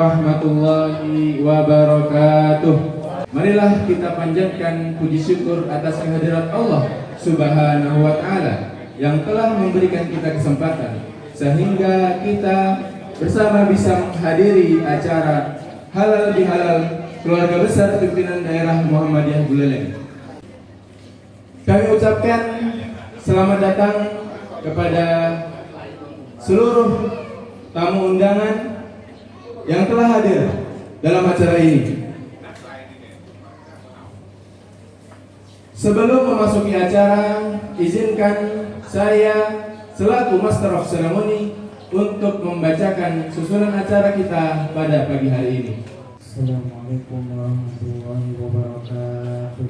warahmatullahi wabarakatuh. Marilah kita panjatkan puji syukur atas kehadirat Allah Subhanahu wa Ta'ala yang telah memberikan kita kesempatan sehingga kita bersama bisa menghadiri acara halal bihalal keluarga besar pimpinan daerah Muhammadiyah Buleleng. Kami ucapkan selamat datang kepada seluruh tamu undangan yang telah hadir dalam acara ini. Sebelum memasuki acara, izinkan saya selaku Master of Ceremony untuk membacakan susunan acara kita pada pagi hari ini. Assalamualaikum warahmatullahi wabarakatuh.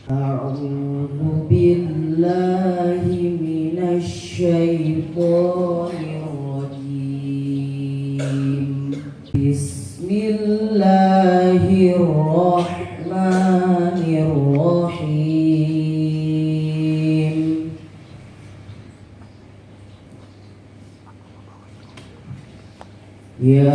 A'udzu billahi minasy syaithanir rajim. Bismillahirrahmanirrahim. Ya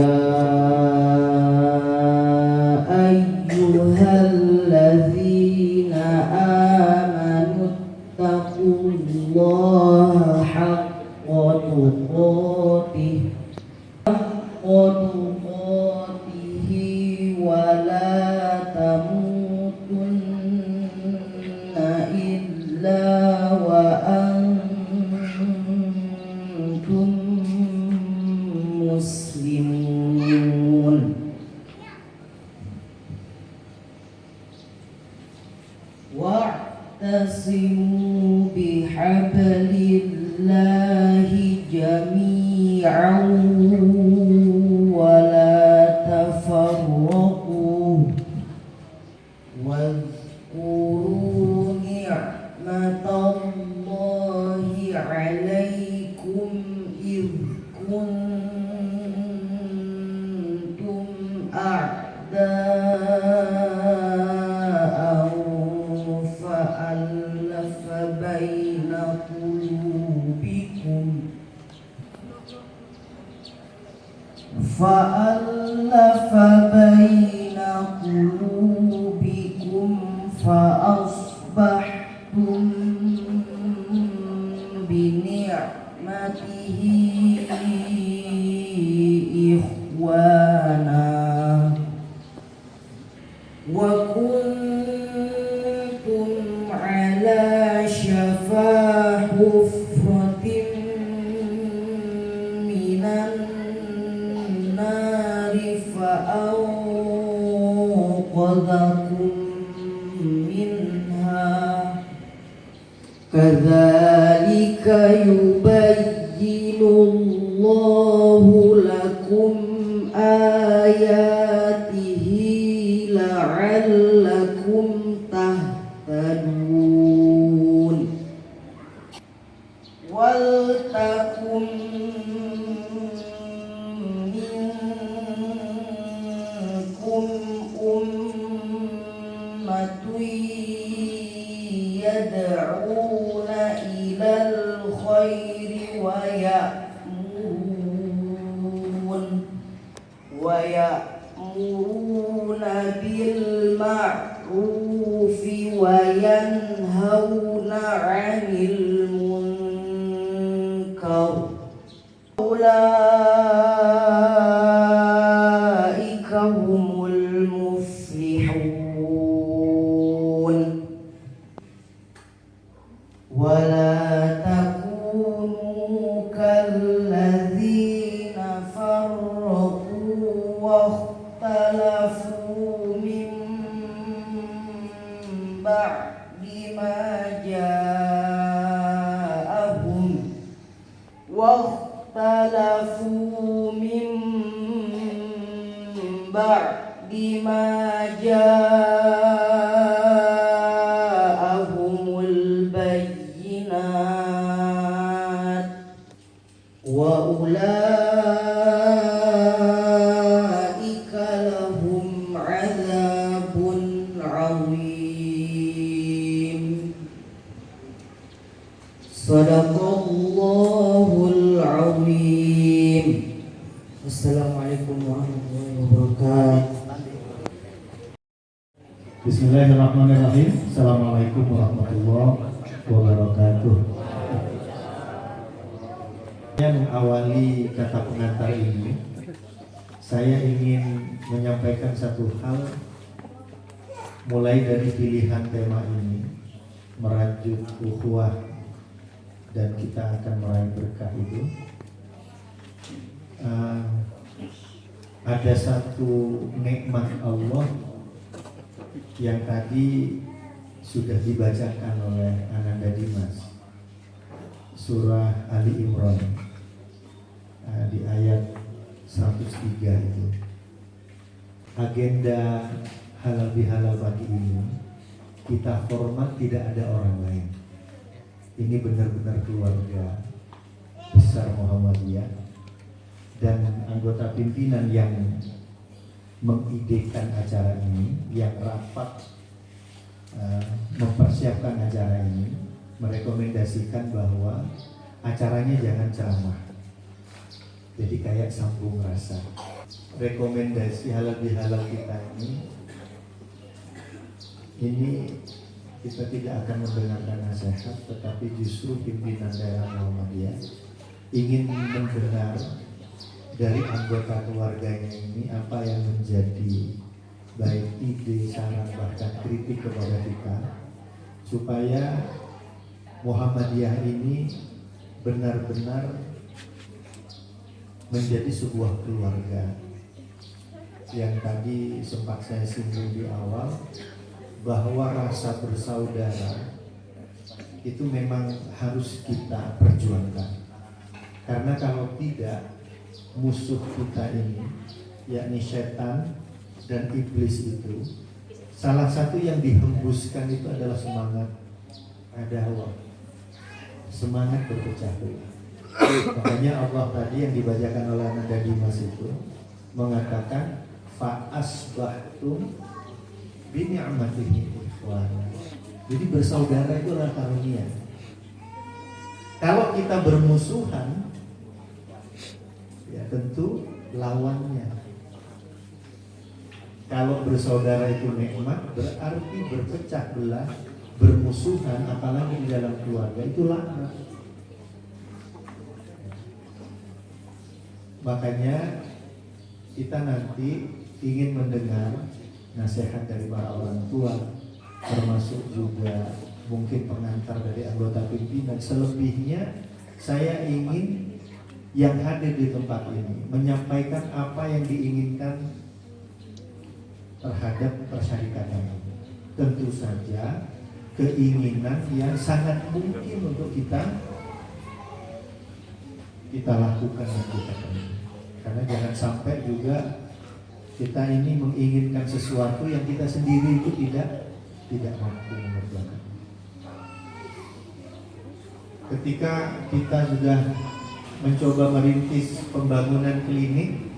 ayyuhalladzina amanu taqullaha haqqa tuqatih wa la tamutunna illa wa antum muslimun. Wa'tasimu bihablillahi jami'an wa la tafarraqu wadhkuru ni'matallahi 'alaikum idh kuntum a'da'an fa'alafa baina qulubikum fa'asbahtum bini'matihi ikhwana wa kuntum ala syafa hufratin minan nari fa'anqadhakum minha kadzalika yubayyinu Allahu lakum ayatihi la'allakum tahtadun. Wal takum minkum ummatun yad'una ilal khairi wa ya'muruna bil ma'rufi wa yanhauna 'anil munkar. Ulaika humul muflihun. Wala takunu kalladzina farraqu wa ikhtalafu min ba'di ma ja'ahum ja'ahumul bayyinat wa ulaika lahum 'adzabun 'adzim. Shadaqallahul 'azim. Bismillahirrahmanirrahim. Assalamualaikum warahmatullahi wabarakatuh. Yang mengawali kata pengantar ini, saya ingin menyampaikan satu hal mulai dari pilihan tema ini, merajuk ukhuwah dan kita akan meraih berkah itu. Ada satu nikmat Allah yang tadi sudah dibacakan oleh Ananda Dimas, surah Ali Imran di ayat 103 itu. Agenda halal bihalal pagi ini kita hormat, tidak ada orang lain. Ini benar-benar keluarga besar Muhammadiyah dan anggota pimpinan yang mengidekan acara ini, yang rapat mempersiapkan acara ini, merekomendasikan bahwa acaranya jangan ceramah, jadi kayak sambung rasa. Rekomendasi halal bihalal kita ini kita tidak akan mendengarkan nasihat, tetapi justru pimpinan daerah Muhammadiyah ingin mendengar dari anggota keluarganya ini apa yang menjadi baik ide, saran, bahkan kritik kepada kita, supaya Muhammadiyah ini benar-benar menjadi sebuah keluarga. Yang tadi sempat saya singgung di awal, bahwa rasa bersaudara itu memang harus kita perjuangkan, karena kalau tidak, musuh kita ini, yakni setan dan iblis itu, salah satu yang dihembuskan itu adalah semangat adawah, semangat berpecah belah. Makanya Allah tadi yang dibacakan oleh Ananda Dimas itu mengatakan fa'asbahtum bini'matihi ikhwana. Jadi bersaudara itu adalah karunia. Kalau kita bermusuhan, ya tentu lawannya. Kalau bersaudara itu nikmat, berarti berpecah belah, bermusuhan, apalagi di dalam keluarga, itu laknat. Makanya kita nanti ingin mendengar nasihat dari para orang tua, termasuk juga mungkin pengantar dari anggota pimpinan. Selebihnya saya ingin yang hadir di tempat ini menyampaikan apa yang diinginkan terhadap persyarikatan ini. Tentu saja keinginan yang sangat mungkin untuk kita lakukan dan kita penuhi. Karena jangan sampai juga kita ini menginginkan sesuatu yang kita sendiri itu tidak mampu mengerjakan. Ketika kita sudah mencoba merintis pembangunan klinik,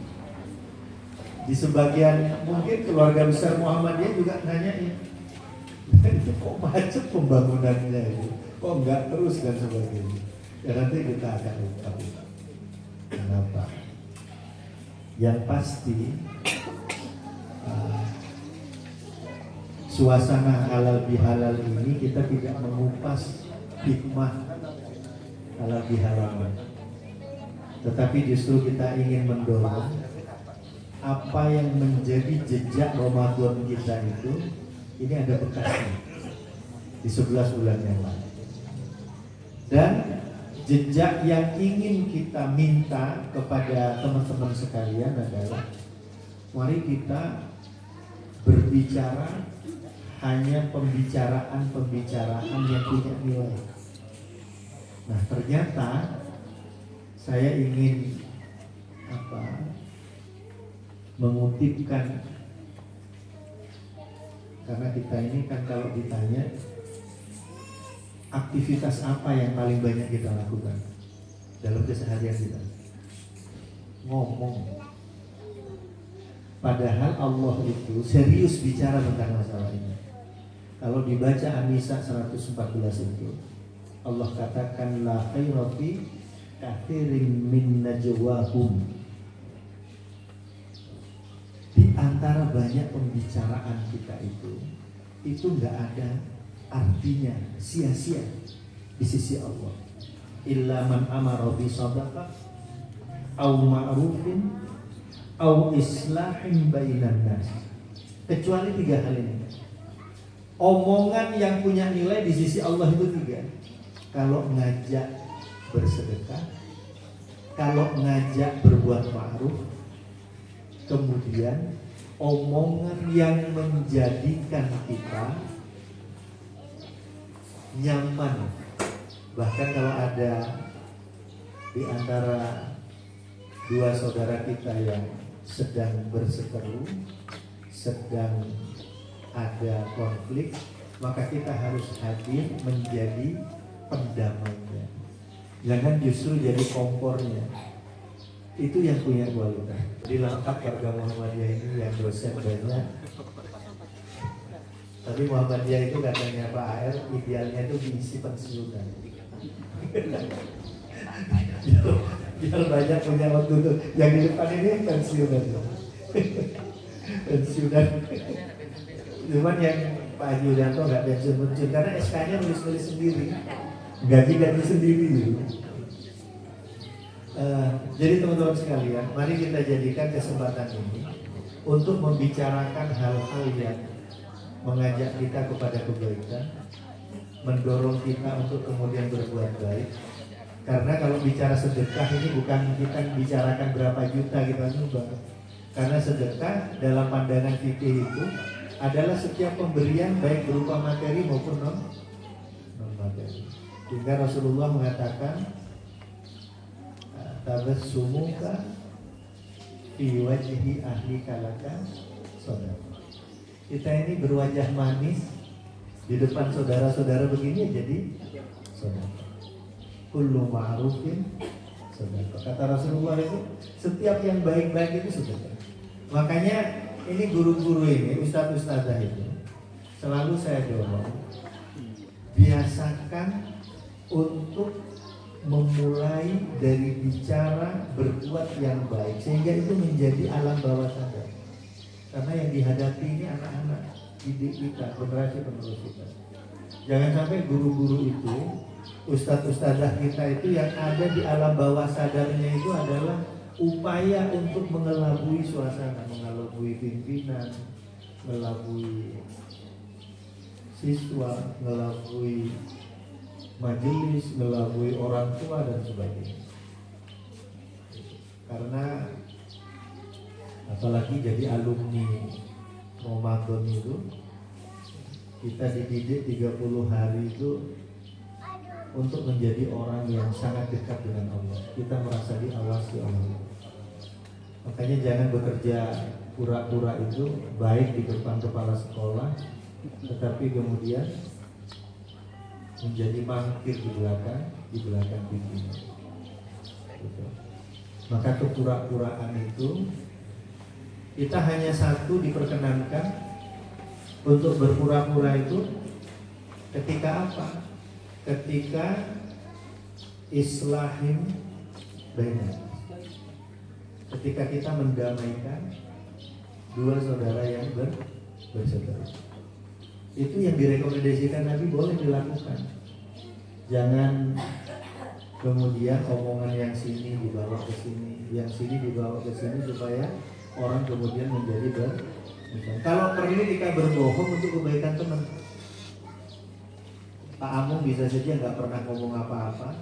di sebagian mungkin keluarga besar Muhammadiyah juga nanya, itu kok macet pembangunannya itu, kok enggak terus dan sebagainya. Ya nanti kita akan ungkap kenapa. Yang pasti suasana halal bihalal ini kita tidak mengupas hikmah halal bihalal, tetapi justru kita ingin mendorong apa yang menjadi jejak Ramadan kita itu, ini ada bekasnya di 11 bulan yang lalu. Dan jejak yang ingin kita minta kepada teman-teman sekalian adalah, mari kita berbicara hanya pembicaraan yang punya nilai. Nah, ternyata saya ingin mengutipkan, karena kita ini kan kalau ditanya aktivitas apa yang paling banyak kita lakukan dalam keseharian kita, ngomong. Padahal Allah itu serius bicara tentang masalah ini. Kalau dibaca An-Nisa 114 itu, Allah katakan la khaira fi katsirin min najwahum. Di antara banyak pembicaraan kita itu, itu nggak ada artinya, sia-sia di sisi Allah. Illa man amara bi shadaqah au ma'rufin au islahin bainan nas. Kecuali 3 hal ini. Omongan yang punya nilai di sisi Allah itu 3. Kalau ngajak bersedekah, kalau ngajak berbuat ma'ruf, kemudian omongan yang menjadikan kita nyaman. Bahkan kalau ada di antara 2 saudara kita yang sedang berseteru, sedang ada konflik, maka kita harus hadir menjadi pendamainya. Jangan justru jadi kompornya. Itu yang punya kualitas. Jadi lengkap warga Muhammadiyah ini yang dosen banyak. Tapi Muhammadiyah itu katanya Pak AR, idealnya itu diisi pensiunan. Biar banyak punya waktu tuh. Yang di depan ini pensiunan. Pensiunan. Cuman yang Pak Yulianto nggak pensiun karena SK-nya nulis sendiri, gaji sendiri. Jadi teman-teman sekalian, mari kita jadikan kesempatan ini untuk membicarakan hal-hal yang mengajak kita kepada kebaikan, mendorong kita untuk kemudian berbuat baik. Karena kalau bicara sedekah ini bukan kita bicarakan berapa juta kita nyumbang. Karena sedekah dalam pandangan fikih itu adalah setiap pemberian baik berupa materi maupun non materi. Sehingga Rasulullah mengatakan tabassumuka fi wajhi ahli kalaka sadaqah. Kita ini berwajah manis di depan saudara-saudara begini jadi sedekah. Kullu ma'rufin sedekah. Kata Rasulullah itu setiap yang baik-baik itu sedekah. Makanya ini guru-guru ini, ustadz-ustadzah itu selalu saya dorong, biasakan untuk memulai dari bicara berbuat yang baik sehingga itu menjadi alam bawah sadar. Karena yang dihadapi ini anak-anak didik kita, generasi penerus kita. Jangan sampai guru-guru itu, ustadz-ustadzah kita itu yang ada di alam bawah sadarnya itu adalah upaya untuk mengelabui suasana, mengelabui pimpinan, mengelabui siswa, mengelabui majelis, mengelabui orang tua dan sebagainya. Karena apalagi jadi alumni Ramadan itu, kita dididik 30 hari itu untuk menjadi orang yang sangat dekat dengan Allah. Kita merasa diawasi Allah. Makanya jangan bekerja pura-pura itu baik di depan kepala sekolah, tetapi kemudian menjadi mangkir di belakang pimpinan. Gitu. Maka kepura-puraan itu kita hanya satu diperkenankan untuk berpura-pura itu ketika apa? Ketika islahim bainan. Ketika kita mendamaikan 2 saudara yang bersaudara. Itu yang direkomendasikan Nabi boleh dilakukan. Jangan kemudian omongan yang sini dibawa ke sini, yang sini dibawa ke sini supaya orang kemudian menjadi kalau perlu kita berbohong untuk kebaikan teman. Pak Amung bisa saja nggak pernah ngomong apa-apa,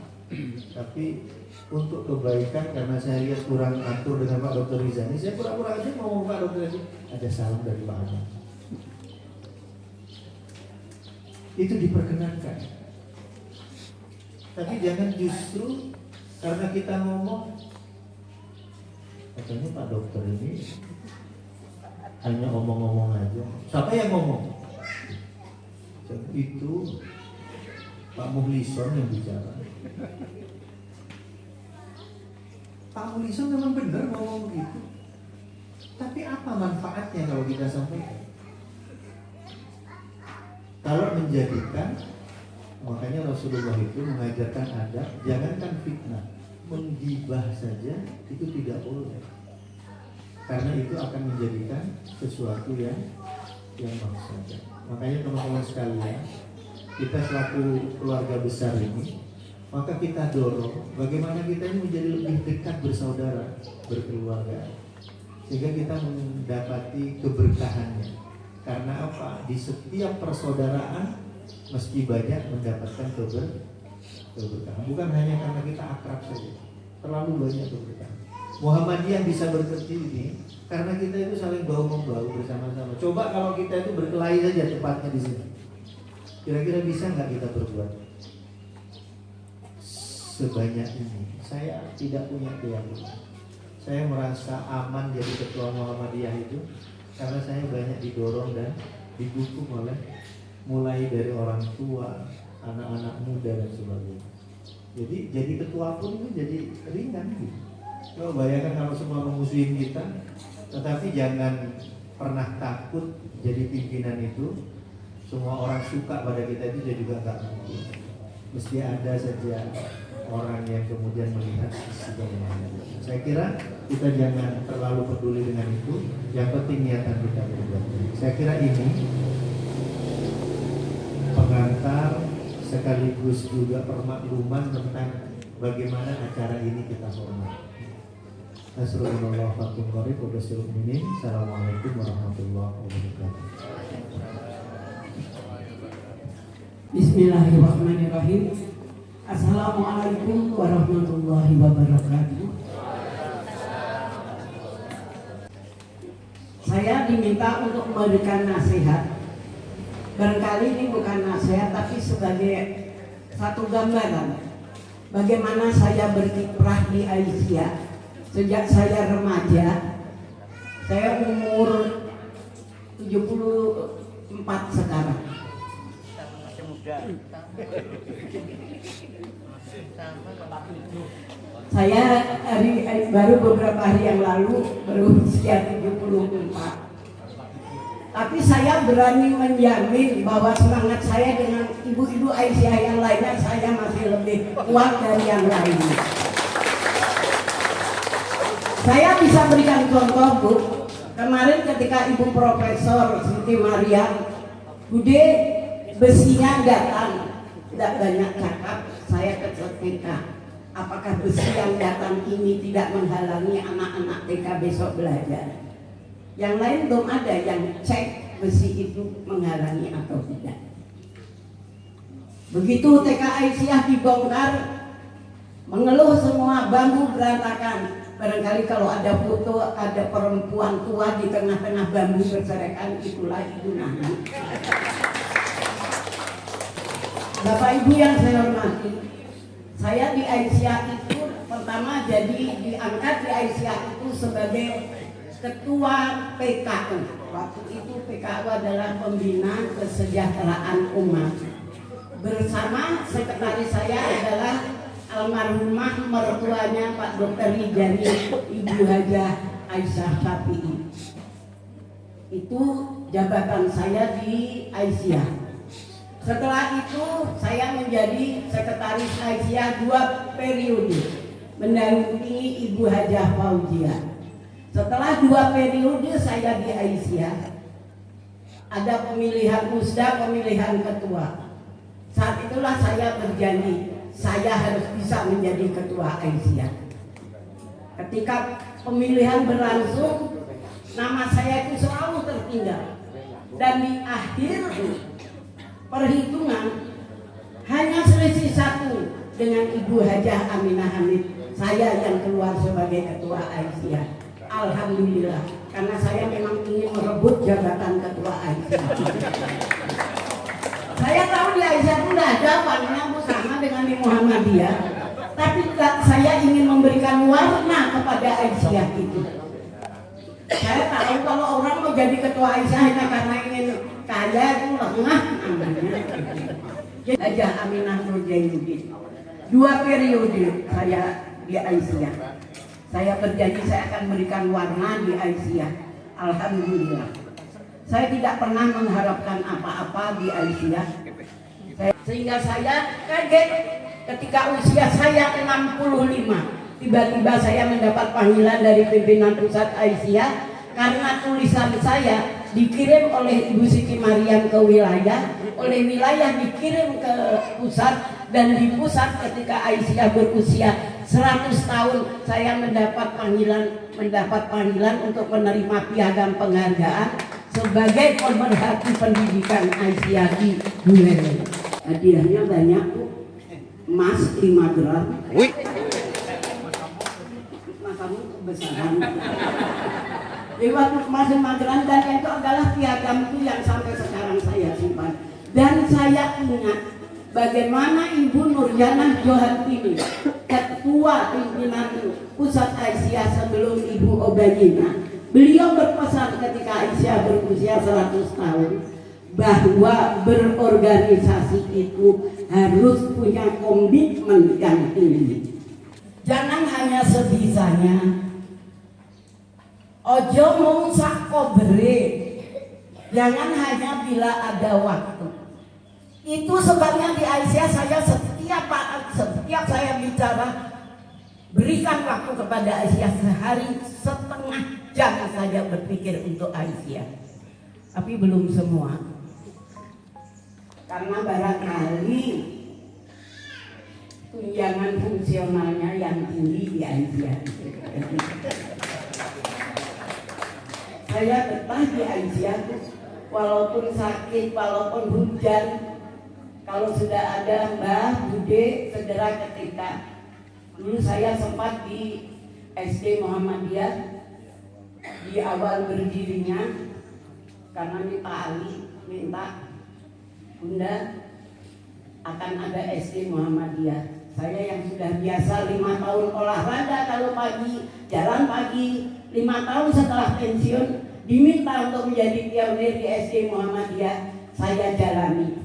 tapi untuk kebaikan karena saya lihat kurang atur dengan Pak Dr. Rizani, saya pura-pura aja ngomong Pak Dr. Rizani, ada salam dari Pak Amung. Itu diperkenankan. Tapi jangan justru karena kita ngomong, katanya Pak Dokter ini hanya omong-omong aja. Siapa yang ngomong? Itu Pak Muhlison yang bicara. Pak Muhlison memang benar ngomong begitu. Tapi apa manfaatnya kalau kita sampaikan? Kalau menjadikan, makanya Rasulullah itu mengajarkan adab, jangankan fitnah, menggibah saja itu tidak boleh. Karena itu akan menjadikan sesuatu yang maksudnya. Makanya teman-teman sekalian, kita selaku keluarga besar ini, maka kita dorong bagaimana kita ini menjadi lebih dekat bersaudara, berkeluarga, sehingga kita mendapati keberkahannya. Karena apa? Di setiap persaudaraan meski banyak mendapatkan keberkahan. Bukan hanya karena kita akrab saja, terlalu banyak keberkahan. Muhammadiyah bisa berkecil ini karena kita itu saling bahu-membahu bersama-sama. Coba kalau kita itu berkelahi saja tepatnya di sini, kira-kira bisa nggak kita berbuat sebanyak ini? Saya tidak punya keyakinan. Saya merasa aman jadi ketua Muhammadiyah itu karena saya banyak didorong dan didukung oleh mulai dari orang tua, anak-anak muda dan sebagainya. Jadi ketua pun itu jadi ringan gitu. Lo bayangkan kalau semua memusuhin kita, tetapi jangan pernah takut jadi pimpinan itu. Semua orang suka pada kita itu juga nggak mungkin. Mesti ada saja orang yang kemudian melihat sisi bagaimana. Saya kira kita jangan terlalu peduli dengan itu. Yang penting niatan kita berbuat. Saya kira ini pengantar sekaligus juga permakluman tentang bagaimana acara ini kita hormati. Nasrullah fatum qarib wa basyirul mu'minin. Assalamualaikum warahmatullahi wabarakatuh. Bismillahirrahmanirrahim. Assalamualaikum warahmatullahi wabarakatuh. Saya diminta untuk memberikan nasihat. Barangkali ini bukan nasihat tapi sebagai satu gambaran bagaimana saya berkiprah di Aisyah sejak saya remaja. Saya umur 74 sekarang. Saya baru beberapa hari yang lalu berusia 74. Tapi saya berani menjamin bahwa semangat saya dengan ibu-ibu Aisyah yang lainnya, saya masih lebih kuat dari yang lainnya. Saya bisa berikan contoh, Bu. Kemarin ketika Ibu Profesor Siti Maryam Bude besinya datang, tidak banyak cakap, saya ketika apakah besi yang datang ini tidak menghalangi anak-anak TK besok belajar? Yang lain belum ada yang cek besi itu menghalangi atau tidak. Begitu TK Aisyah dibongkar, mengeluh semua, bambu berantakan. Barangkali kalau ada foto ada perempuan tua di tengah-tengah bambu berserakan, itulah Ibu Nana. Bapak Ibu yang saya hormati, saya di Aisyah itu pertama jadi diangkat di Aisyah itu sebagai ketua PKU. Waktu itu PKU adalah pembina kesejahteraan umat. Bersama sekretaris saya adalah almarhumah mertuanya Pak Dr. Hijani, Ibu Hajah Aisyah Syafi'i. Itu jabatan saya di Aisyah. Setelah itu saya menjadi sekretaris Aisyah 2 periode, mendampingi Ibu Hajah Fauziah. Setelah 2 periode saya di Aisyah, ada pemilihan musda, pemilihan ketua. Saat itulah saya berjanji saya harus bisa menjadi ketua Aisyah. Ketika pemilihan berlangsung, nama saya itu selalu tertinggal. Dan di akhir perhitungan hanya selisih 1 dengan Ibu Hajah Aminah Hamid. Saya yang keluar sebagai ketua Aisyah. Alhamdulillah, karena saya memang ingin merebut jabatan ketua Aisyah. Saya tahu di Aisyah itu tidak ada warna sama dengan di Muhammadiyah, tapi saya ingin memberikan warna kepada Aisyah itu. Saya tahu kalau orang mau jadi ketua Aisyah hanya karena ingin kaya itu lengah namanya. Jadi Hajah Aminah Nurjainuddin 2 periode saya di Aisyah. Saya berjanji saya akan memberikan warna di Aisyah. Alhamdulillah. Saya tidak pernah mengharapkan apa-apa di Aisyah. Sehingga saya kaget ketika usia saya 65. Tiba-tiba saya mendapat panggilan dari pimpinan pusat Aisyah karena tulisan saya dikirim oleh Ibu Siti Mariam ke wilayah, oleh wilayah dikirim ke pusat, dan di pusat ketika Aisyah berusia 100 tahun saya mendapat panggilan untuk menerima piagam penghargaan sebagai pemerhati pendidikan Aisyah di Buleleng. Hadiahnya banyak Bu, emas 5 gram. Wih. Kamu kebesaran. Lewat emas 5 gram, dan itu adalah piagam itu yang sampai sekarang saya simpan. Dan saya ingat bagaimana Ibu Nurjanah Johantini, ketua pimpinan pusat Aisyah sebelum Ibu Obayina, beliau berpesan ketika Aisyah berusia 100 tahun bahwa berorganisasi itu harus punya komitmen yang tinggi. Jangan hanya sebisanya, ojo mau sakobere, jangan hanya bila ada waktu. Itu sebabnya di Aisyah saya setiap saya bicara, berikan waktu kepada Aisyah sehari setengah jam saja berpikir untuk Aisyah. Tapi belum semua, karena barangkali tunjangan fungsionalnya yang tinggi di Aisyah. Saya betah di Aisyah, walaupun sakit, walaupun hujan, kalau sudah ada Mbah Bude segera ketika. Dulu saya sempat di SD Muhammadiyah di awal berdirinya, karena Pak Ali minta, Bunda akan ada SD Muhammadiyah. Saya yang sudah biasa 5 tahun olahraga kalau pagi, jalan pagi, 5 tahun setelah pensiun diminta untuk menjadi pionir di SD Muhammadiyah, saya jalani.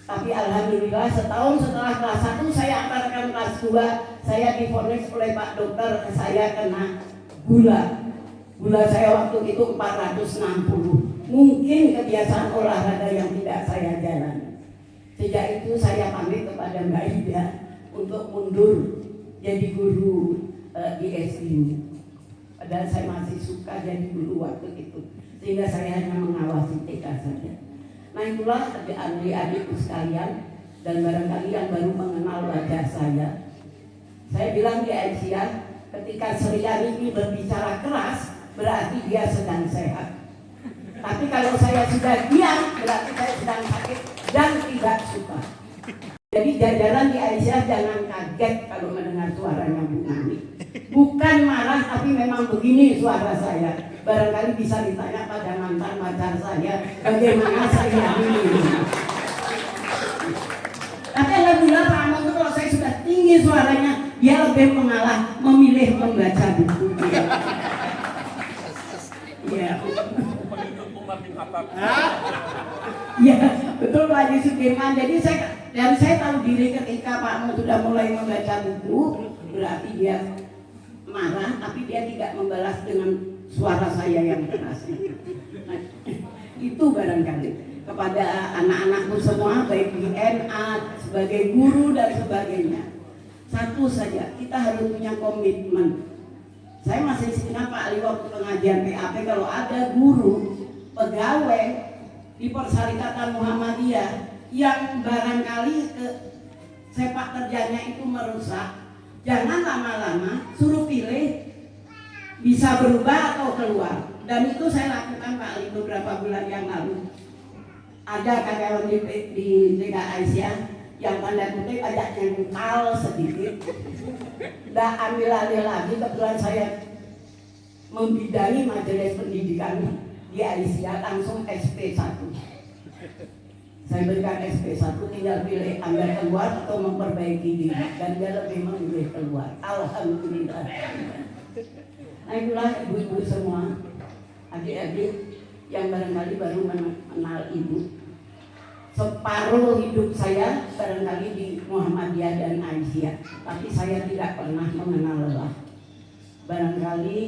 Tapi alhamdulillah setahun setelah kelas 1 saya antarkan kelas 2, saya divonis oleh Pak Dokter saya kena gula. Gula saya waktu itu 460. Mungkin kebiasaan olahraga yang tidak saya jalani. Sejak itu saya pamit kepada Mbak Ida untuk mundur jadi guru di SDU. Padahal saya masih suka jadi guru waktu itu, sehingga saya hanya mengawasi TK saja. Nah itulah adik-adikku sekalian, dan barangkali yang baru mengenal wajah saya. Saya bilang di Aisyah, ketika Sriani ini berbicara keras, berarti dia sedang sehat. Tapi kalau saya sudah diam, berarti saya sedang sakit dan tidak suka. Jadi jajaran di Aisyah jangan kaget kalau mendengar suaranya Bu Nani. Bukan marah, tapi memang begini suara saya. Barangkali bisa ditanya pada mantan pacar saya, bagaimana saya ini. Tapi alhamdulillah Pak Amon itu kalau saya sudah tinggi suaranya, dia lebih mengalah memilih membaca buku. Ya. Ya, betul Pak Haji Sudirman. Jadi saya tahu diri ketika Pak Mo sudah mulai membaca buku, berarti dia marah, tapi dia tidak membalas dengan suara saya yang keras. Nah, itu barangkali kepada anak-anakku semua, baik di NA, sebagai guru dan sebagainya. Satu saja, kita harus punya komitmen. Saya masih ingat Pak Ali waktu pengajian PAP, kalau ada guru, pegawai di Persyarikatan Muhammadiyah yang barangkali sepak terjangnya itu merusak, jangan lama-lama, suruh pilih, bisa berubah atau keluar. Dan itu saya lakukan Pak Ali beberapa bulan yang lalu. Ada karyawan di TK Aisyah yang tanda kutip agak nyengkal sedikit, nggak ambil alih lagi. Kebetulan saya membidangi majelis pendidikan di Aisyah, langsung SP1. Saya berikan SP1, tinggal pilih ambil keluar atau memperbaiki diri, dan dia lebih memilih keluar. Alhamdulillah. Nah itulah ibu-ibu semua, adik-adik yang barangkali baru mengenal ibu. Separuh hidup saya barangkali di Muhammadiyah dan Aisyah, tapi saya tidak pernah mengenal lelah. Barangkali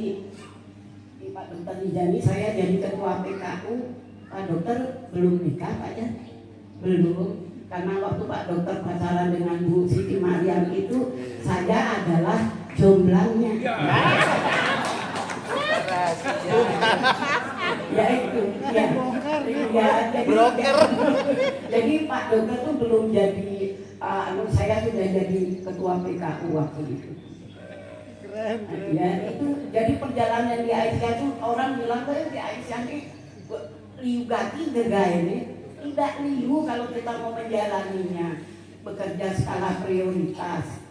di Pak Dokter Nijani saya jadi ketua PKU, Pak Dokter belum nikah Pak ya? Belum, karena waktu Pak Dokter pacaran dengan Bu Siti Mariam itu saya adalah jomblangnya. Ya itu, ya. Ya, jadi, broker. Jadi Pak Dokter tuh belum jadi, saya sudah jadi ketua PKU waktu itu. Ya itu, jadi perjalanan di Aisyah itu orang bilang di Aisyah ini liu gati gagah ini. Tidak liu kalau kita mau menjalaninya, bekerja skala prioritas,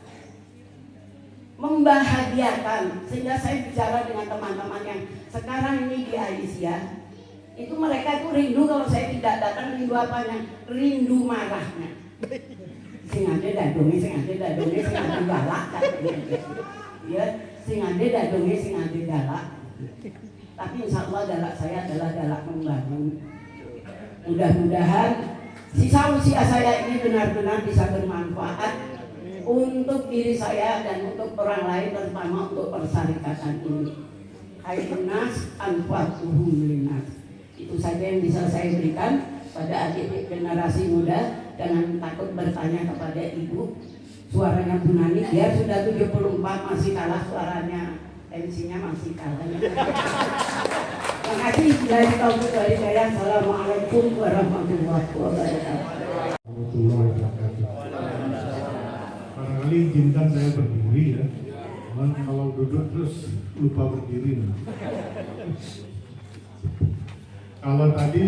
membahagiakan. Sehingga saya bicara dengan teman-teman yang sekarang ini di Aisyah, itu mereka itu rindu kalau saya tidak datang. Rindu apanya? Rindu marahnya. Sing ade dadonge, sing ade galak kan. Ya, sing ade dadonge, sing ade galak. Tapi insya Allah galak saya adalah galak membangun. Mudah-mudahan sisa usia saya ini benar-benar bisa bermanfaat untuk diri saya dan untuk orang lain, terutama untuk persyarikatan ini. Khairun nas anfa'uhum linnas. Itu saja yang bisa saya berikan pada adik generasi muda. Jangan takut bertanya kepada ibu. Suaranya Bu Nani, dia sudah 74 masih kalah suaranya, tensinya masih kalah. Terima kasih dari taufik dari saya. Assalamualaikum warahmatullahi wabarakatuh. Barangkali izinkan saya berdiri ya. Cuman kalau duduk terus lupa berdiri. Kalau tadi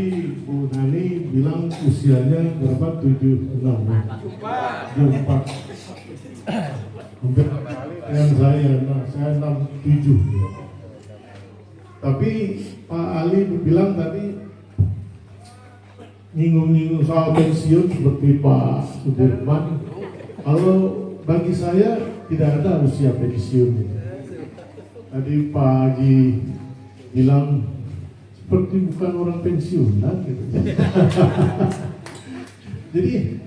Bu Nani bilang usianya berapa? 76 ya? 74. Hampir yang saya 67 ya. Tapi Pak Ali bilang tadi nyinggung-nyinggung soal pensiun seperti Pak Sudirman. Kalau bagi saya tidak ada usia pensiun. Tadi Pak Haji bilang seperti bukan orang pensiunan gitu. Jadi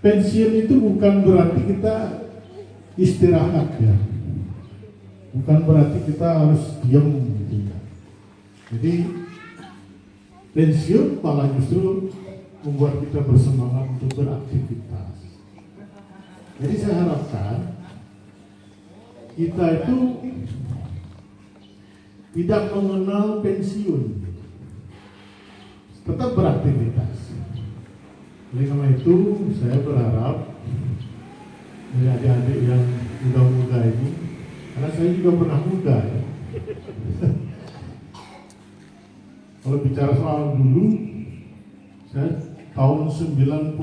pensiun itu bukan berarti kita istirahat ya. Bukan berarti kita harus diam gitu ya. Jadi pensiun malah justru membuat kita bersemangat untuk beraktivitas. Jadi saya harapkan kita itu tidak mengenal pensiun, tetap beraktivitas. Oleh karena itu saya berharap dari adik-adik yang muda-muda ini, karena saya juga pernah muda ya. Kalau bicara soal dulu, saya tahun 92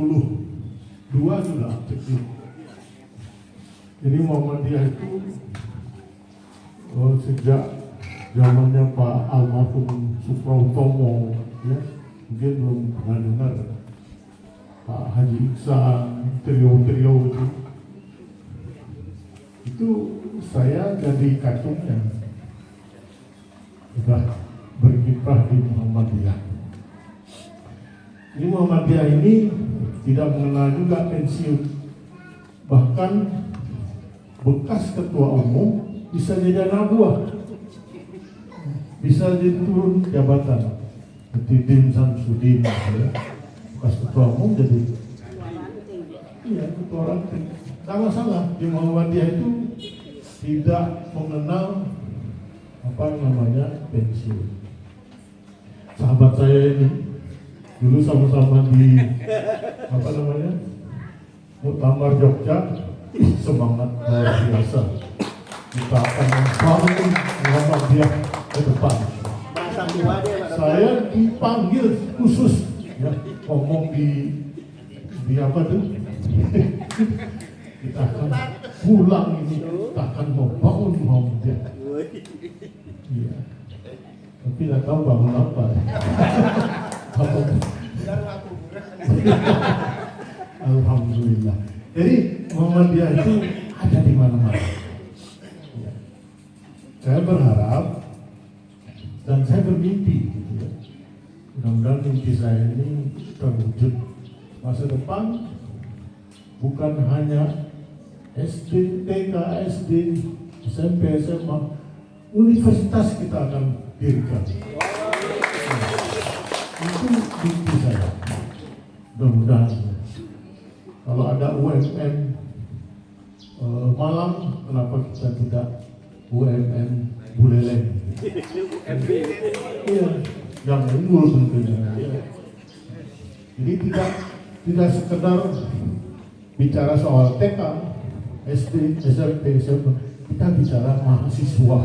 sudah aktif. Jadi Muhammadiyah itu sejak zamannya Pak almarhum Suprotomo, ya, mungkin belum pernah dengar Pak Haji Iksan, trio-trio itu saya jadi kacungnya, sudah berkiprah di Muhammadiyah. Ini Muhammadiyah ini tidak mengenal juga pensiun, bahkan bekas ketua umum bisa jadi anak buah, bisa jadi turun jabatan seperti Dim Samsudin, ya. Bekas ketua umum jadi ketua ranting. Tidak masalah. Di Muhammadiyah itu tidak mengenal pensiun. Sahabat saya ini dulu sama-sama di Muktamar Jogja, semangat luar biasa. Kita akan membangun Muhammadiyah ke depan. Saya dipanggil khusus ya, ngomong di apa tuh? Kita akan pulang ini, kita akan membangun Muhammadiyah. Iya. Tapi tidak tahu bangun apa. Alhamdulillah. Jadi Muhammadiyah itu ada di mana-mana. Ya. Saya berharap dan saya bermimpi, gitu ya. Mudah-mudahan mimpi saya ini terwujud. Masa depan bukan hanya SD, TK, SD, SMP, SMA, universitas kita akan dirikan. Itu mimpi saya. Mudah-mudahan. Kalau ada UMN Malang, kenapa kita tidak UMN Buleleng? Iya, yang unggul tentunya. Ya. Jadi tidak sekedar bicara soal TK, SD, SMP, SMA, kita bicara mahasiswa.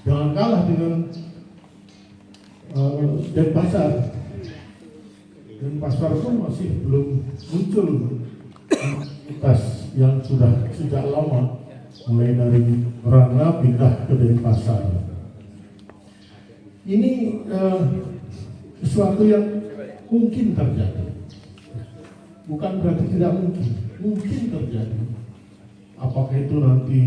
Jangan kalah dengan Denpasar. Denpasar itu masih belum muncul aktivitas yang sudah sejak lama, mulai dari Merana pindah ke Denpasar. Ini sesuatu yang mungkin terjadi, bukan berarti tidak mungkin, mungkin terjadi. Apakah itu nanti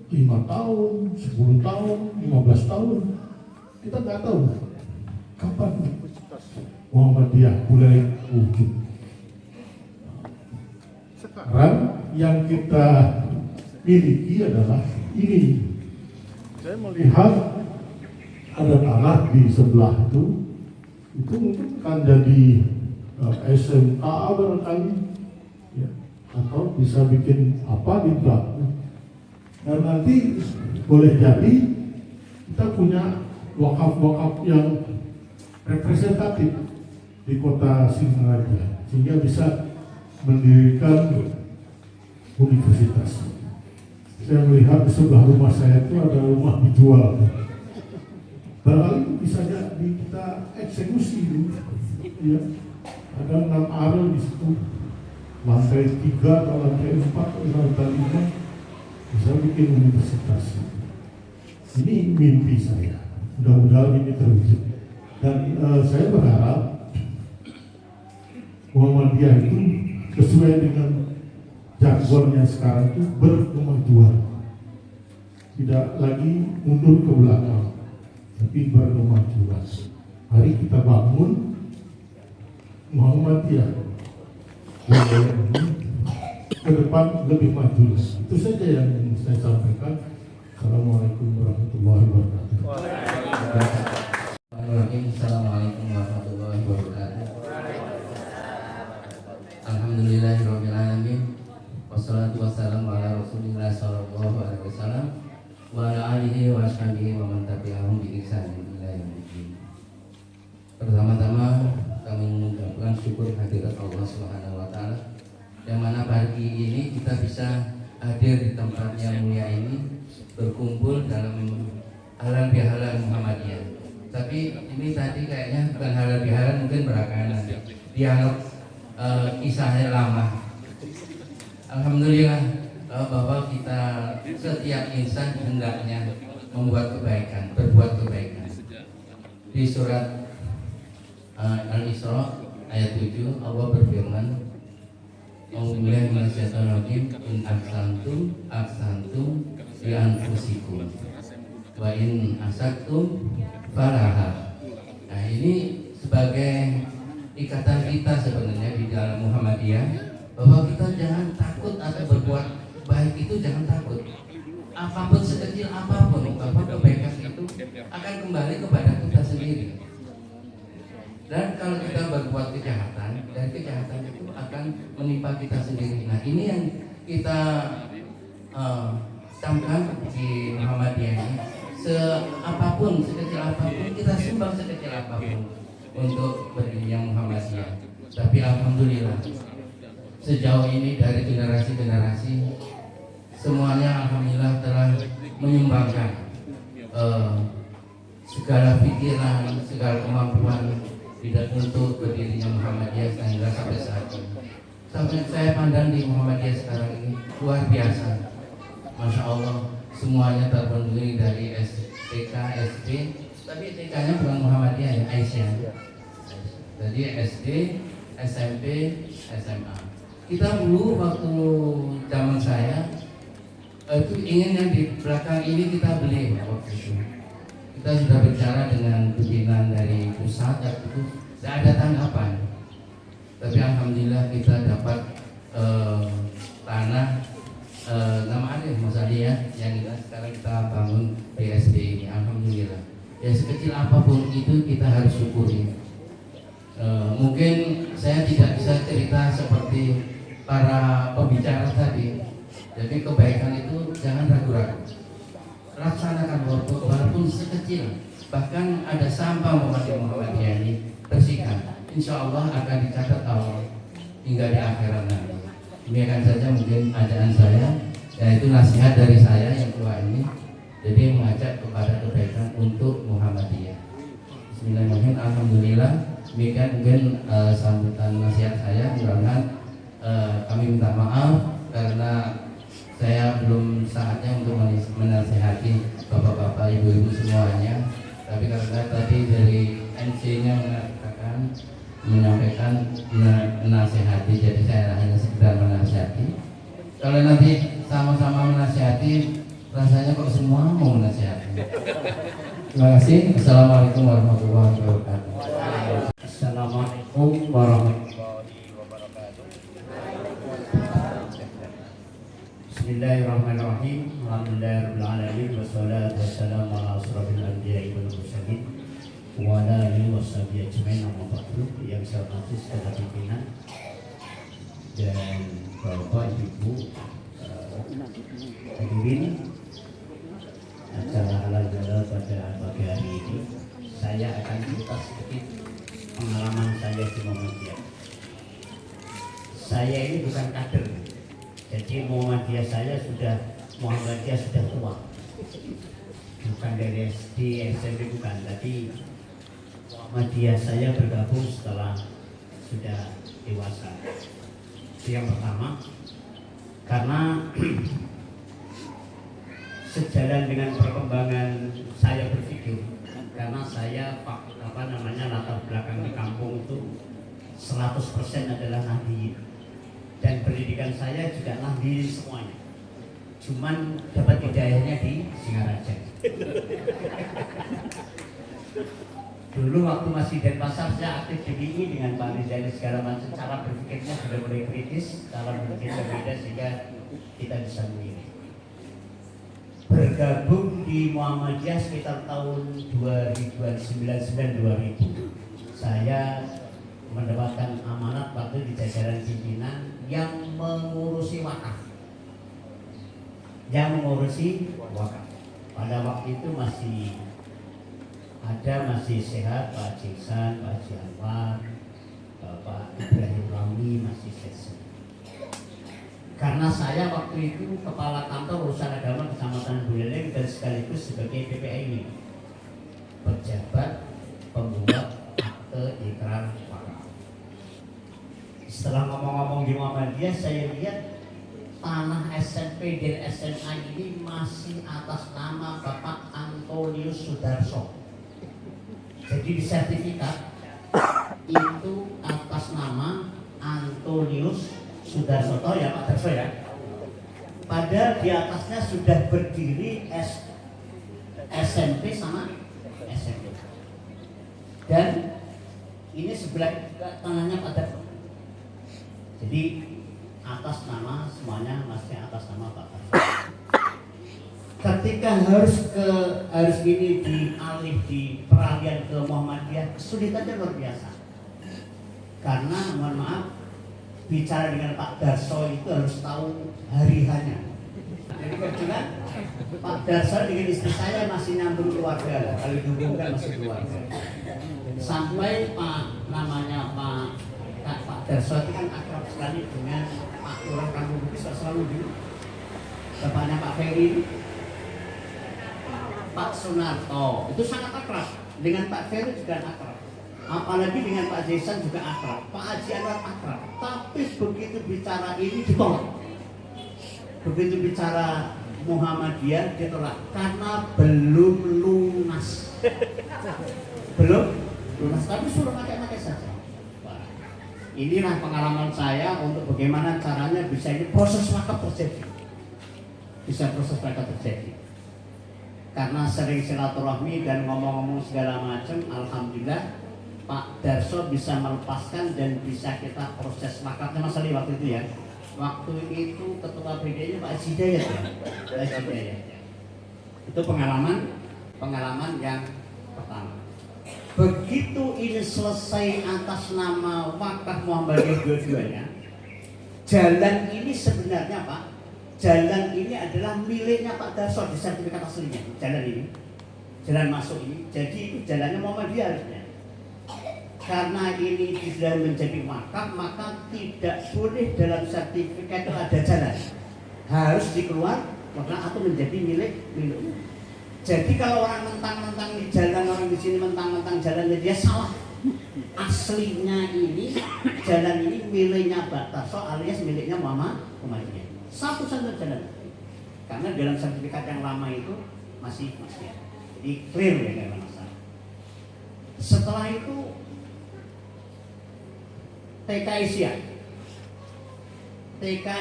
5 tahun, 10 tahun, 15 tahun, kita nggak tahu kapan Muhammadiyah mulai wujud. Sekarang yang kita miliki adalah ini. Saya melihat ada tanah di sebelah itu mungkin akan jadi SMK barangkali, ya, atau bisa bikin apa di belakang. Dan nanti boleh jadi kita punya wakaf-wakaf yang representatif di kota Singaraja, sehingga bisa mendirikan universitas. Saya melihat di sebelah rumah saya itu ada rumah dijual. Barangkali bisa jadi kita eksekusi dulu, ya. Ada 6 area di situ, lantai 3 atau lantai 4 atau lantai 5 bisa bikin universitas. Ini mimpi saya, mudah-mudahan ini terwujud. Dan saya berharap Muhammadiyah itu sesuai dengan jargonnya sekarang itu berkemajuan, tidak lagi mundur ke belakang, tapi berkemajuan. Mari kita bangun Muhammadiyah ke depan lebih maju. Itu saja yang ingin saya sampaikan. Assalamualaikum warahmatullahi wabarakatuh. Assalamualaikum warahmatullahi wabarakatuh. Alhamdulillahirabbil alamin. Wassalatu wassalamu ala Rasulillah sallallahu alaihi wasallam wa ala alihi wa ashabihi wa man tabi'ahum bi ihsanin ila yaumil. Pertama-tama kami mengucapkan syukur hadirat Allah Subhanahu wa taala yang mana pagi ini kita bisa hadir di tempat yang mulia ini, berkumpul dalam halal bihalal Muhammadiyah. Tapi ini tadi kayaknya bukan halal bihalal, mungkin belakangan dialog kisahnya lama. Alhamdulillah bahwa kita setiap insan hendaknya membuat kebaikan, berbuat kebaikan. Di surat Al-Isra ayat 7 Allah berfirman, A'udzubillahi minasyaitonir rajim, in ahsantum li anfusikum wa in asaktum falaha. Nah, ini sebagai ikatan kita sebenarnya di dalam Muhammadiyah, bahwa kita jangan takut atau berbuat baik itu jangan takut. Apapun sekecil apapun, bahwa kebaikan itu akan kembali kepada kita sendiri. Dan kalau kita berbuat kejahatan, dan kejahatan itu akan menimpa kita sendiri. Nah, ini yang kita camkan di Muhammadiyah ini. Apapun, sekecil apapun, kita sumbang sekecil apapun untuk berdirinya Muhammadiyah. Tapi alhamdulillah, sejauh ini dari generasi-generasi semuanya alhamdulillah telah menyumbangkan segala pikiran, segala kemampuan tidak untuk berdirinya Muhammadiyah sehingga sampai saat ini. Sampai saya pandang di Muhammadiyah sekarang ini luar biasa, Masya Allah, semuanya terpenuhi dari TK, SD, tapi TK-nya bukan Muhammadiyah ya, Aisyah. Jadi SD, SMP, SMA. Kita dulu waktu zaman saya itu ingin yang di belakang ini kita beli waktu itu. Kita sudah bicara dengan pimpinan dari pusat, itu tidak ada tanggapan. Tapi alhamdulillah kita dapat tanah nama ada Mas Ali ya, yang sekarang kita bangun BSD ini. Alhamdulillah. Ya sekecil apapun itu kita harus syukuri. Mungkin saya tidak bisa cerita seperti para pembicara tadi. Jadi kebaikan itu jangan ragu-ragu. laksanakan walaupun sekecil, bahkan ada sampah Muhammadiyah ini bersihkan, insya Allah akan dicatat Allah hingga di akhirat nanti. Demikian saja mungkin bacaan saya, yaitu nasihat dari saya yang tua ini, jadi mengajak kepada kebaikan untuk Muhammadiyah. Bismillahirrahmanirrahim. Alhamdulillah. Demikian mungkin sambutan nasihat saya. Mudah-mudahan kami minta maaf karena saya belum saatnya untuk menasihati bapak-bapak, ibu-ibu semuanya. Tapi karena tadi dari MC-nya menyampaikan menasihati, jadi saya hanya sekedar menasihati. Kalau nanti sama-sama menasihati, rasanya kok semua mau menasihati. Terima kasih. Assalamualaikum warahmatullahi wabarakatuh. Assalamualaikum warahmatullahi wabarakatuh. Bismillahirrahmanirrahim. Alhamdulillahirabbil alamin wassalatu wassalamu ala asrofil anbiya'i wal mursalin wa ala alihi washabihi ajmain. Amma ba'du. Yang saya hormati sekalian pimpinan dan Bapak Ibu hadirin acara halal bihalal pada pagi hari ini, saya akan cerita sedikit pengalaman saya di Muhammadiyah. Saya ini bukan kader, jadi Muhammadiyah sudah tua, bukan dari SD, SMP bukan, tapi Muhammadiyah saya bergabung setelah sudah dewasa. Itu yang pertama, karena sejalan dengan perkembangan saya berpikir, karena saya latar belakang di kampung itu 100% adalah Nahdliyin, dan pendidikan saya juga Nahdliyin semuanya, cuman dapat hidayahnya di Singaraja. Dulu waktu masih Denpasar saya aktif di BI dengan Pak Rizali, segala macam cara berpikirnya sudah mulai kritis, cara berpikir berbeda sehingga kita bisa memilih. Bergabung di Muhammadiyah sekitar tahun 2099-2000, saya mendapatkan amanat waktu di jajaran pimpinan yang mengurusi wakaf. Pada waktu itu masih sehat Pak Jiksan, Pak Jawa, Pak Ibrahim Rami masih sehat. Karena saya waktu itu kepala kantor urusan agama Kecamatan Buleleng dan sekaligus sebagai PPI, pejabat pembuat akte ikrar wakaf. Setelah ngomong-ngomong di Muhammadiyah, saya lihat tanah SMP dan SMA ini masih atas nama Bapak Antonius Sudarso. Jadi di sertifikat itu atas nama Antonius Sudarsoto ya Pak Darso ya. Padahal di atasnya sudah berdiri SMP sama SMP. Dan ini sebelah tangannya Pak Darso. Jadi atas nama semuanya masih atas nama Pak Darso. Ketika harus ini dialih di peralihan ke Muhammadiyah, kesulitannya luar biasa. Karena mohon maaf, bicara dengan Pak Darso itu harus tahu hari-harinya. Jadi kebetulan Pak Darso dengan istri saya masih nyambung keluarga, kalau dihubungkan masih keluarga. Sampai Pak Darso itu kan akrab sekali dengan Pak Lurah Kampung Bugis, selalu dulu. Bapaknya Pak Ferry, Pak Sunarto, itu sangat akrab. Dengan Pak Ferry juga akrab. Apalagi dengan Pak Jason juga akrab, Pak Haji Anwar akrab. Tapi begitu bicara ini ditolak. Begitu bicara Muhammadiyah ditolak karena belum lunas. Belum lunas, tapi suruh pakai saja. Inilah pengalaman saya untuk bagaimana caranya bisa ini proses wakaf terjadi. Bisa proses wakaf terjadi. Karena sering silaturahmi dan ngomong-ngomong segala macam, alhamdulillah Pak Darso bisa melepaskan dan bisa kita proses wakafnya. Mas Ali waktu itu ya, waktu itu ketua BD-nya Pak Hidayat ya, Pak Hidayat. Itu pengalaman yang pertama. Begitu ini selesai atas nama wakaf Muhammadiyah dua-duanya, jalan ini sebenarnya Pak jalan ini adalah miliknya Pak Darso di sertifikat aslinya. Jalan ini, jalan masuk ini, jadi itu jalannya Muhammadiyah harusnya. Karena ini sudah menjadi wakaf, maka tidak boleh dalam sertifikat itu ada jalan, harus dikeluarkan atau menjadi milik. Jadi kalau orang mentang-mentang di jalan, orang di sini mentang-mentang jalannya, dia salah. Aslinya ini jalan ini miliknya Pak Darso alias miliknya Muhammadiyah. Satu-satunya jalan. Karena dalam sertifikat yang lama itu masih ada. Jadi clear ya, nggak ada masalah. Setelah itu TK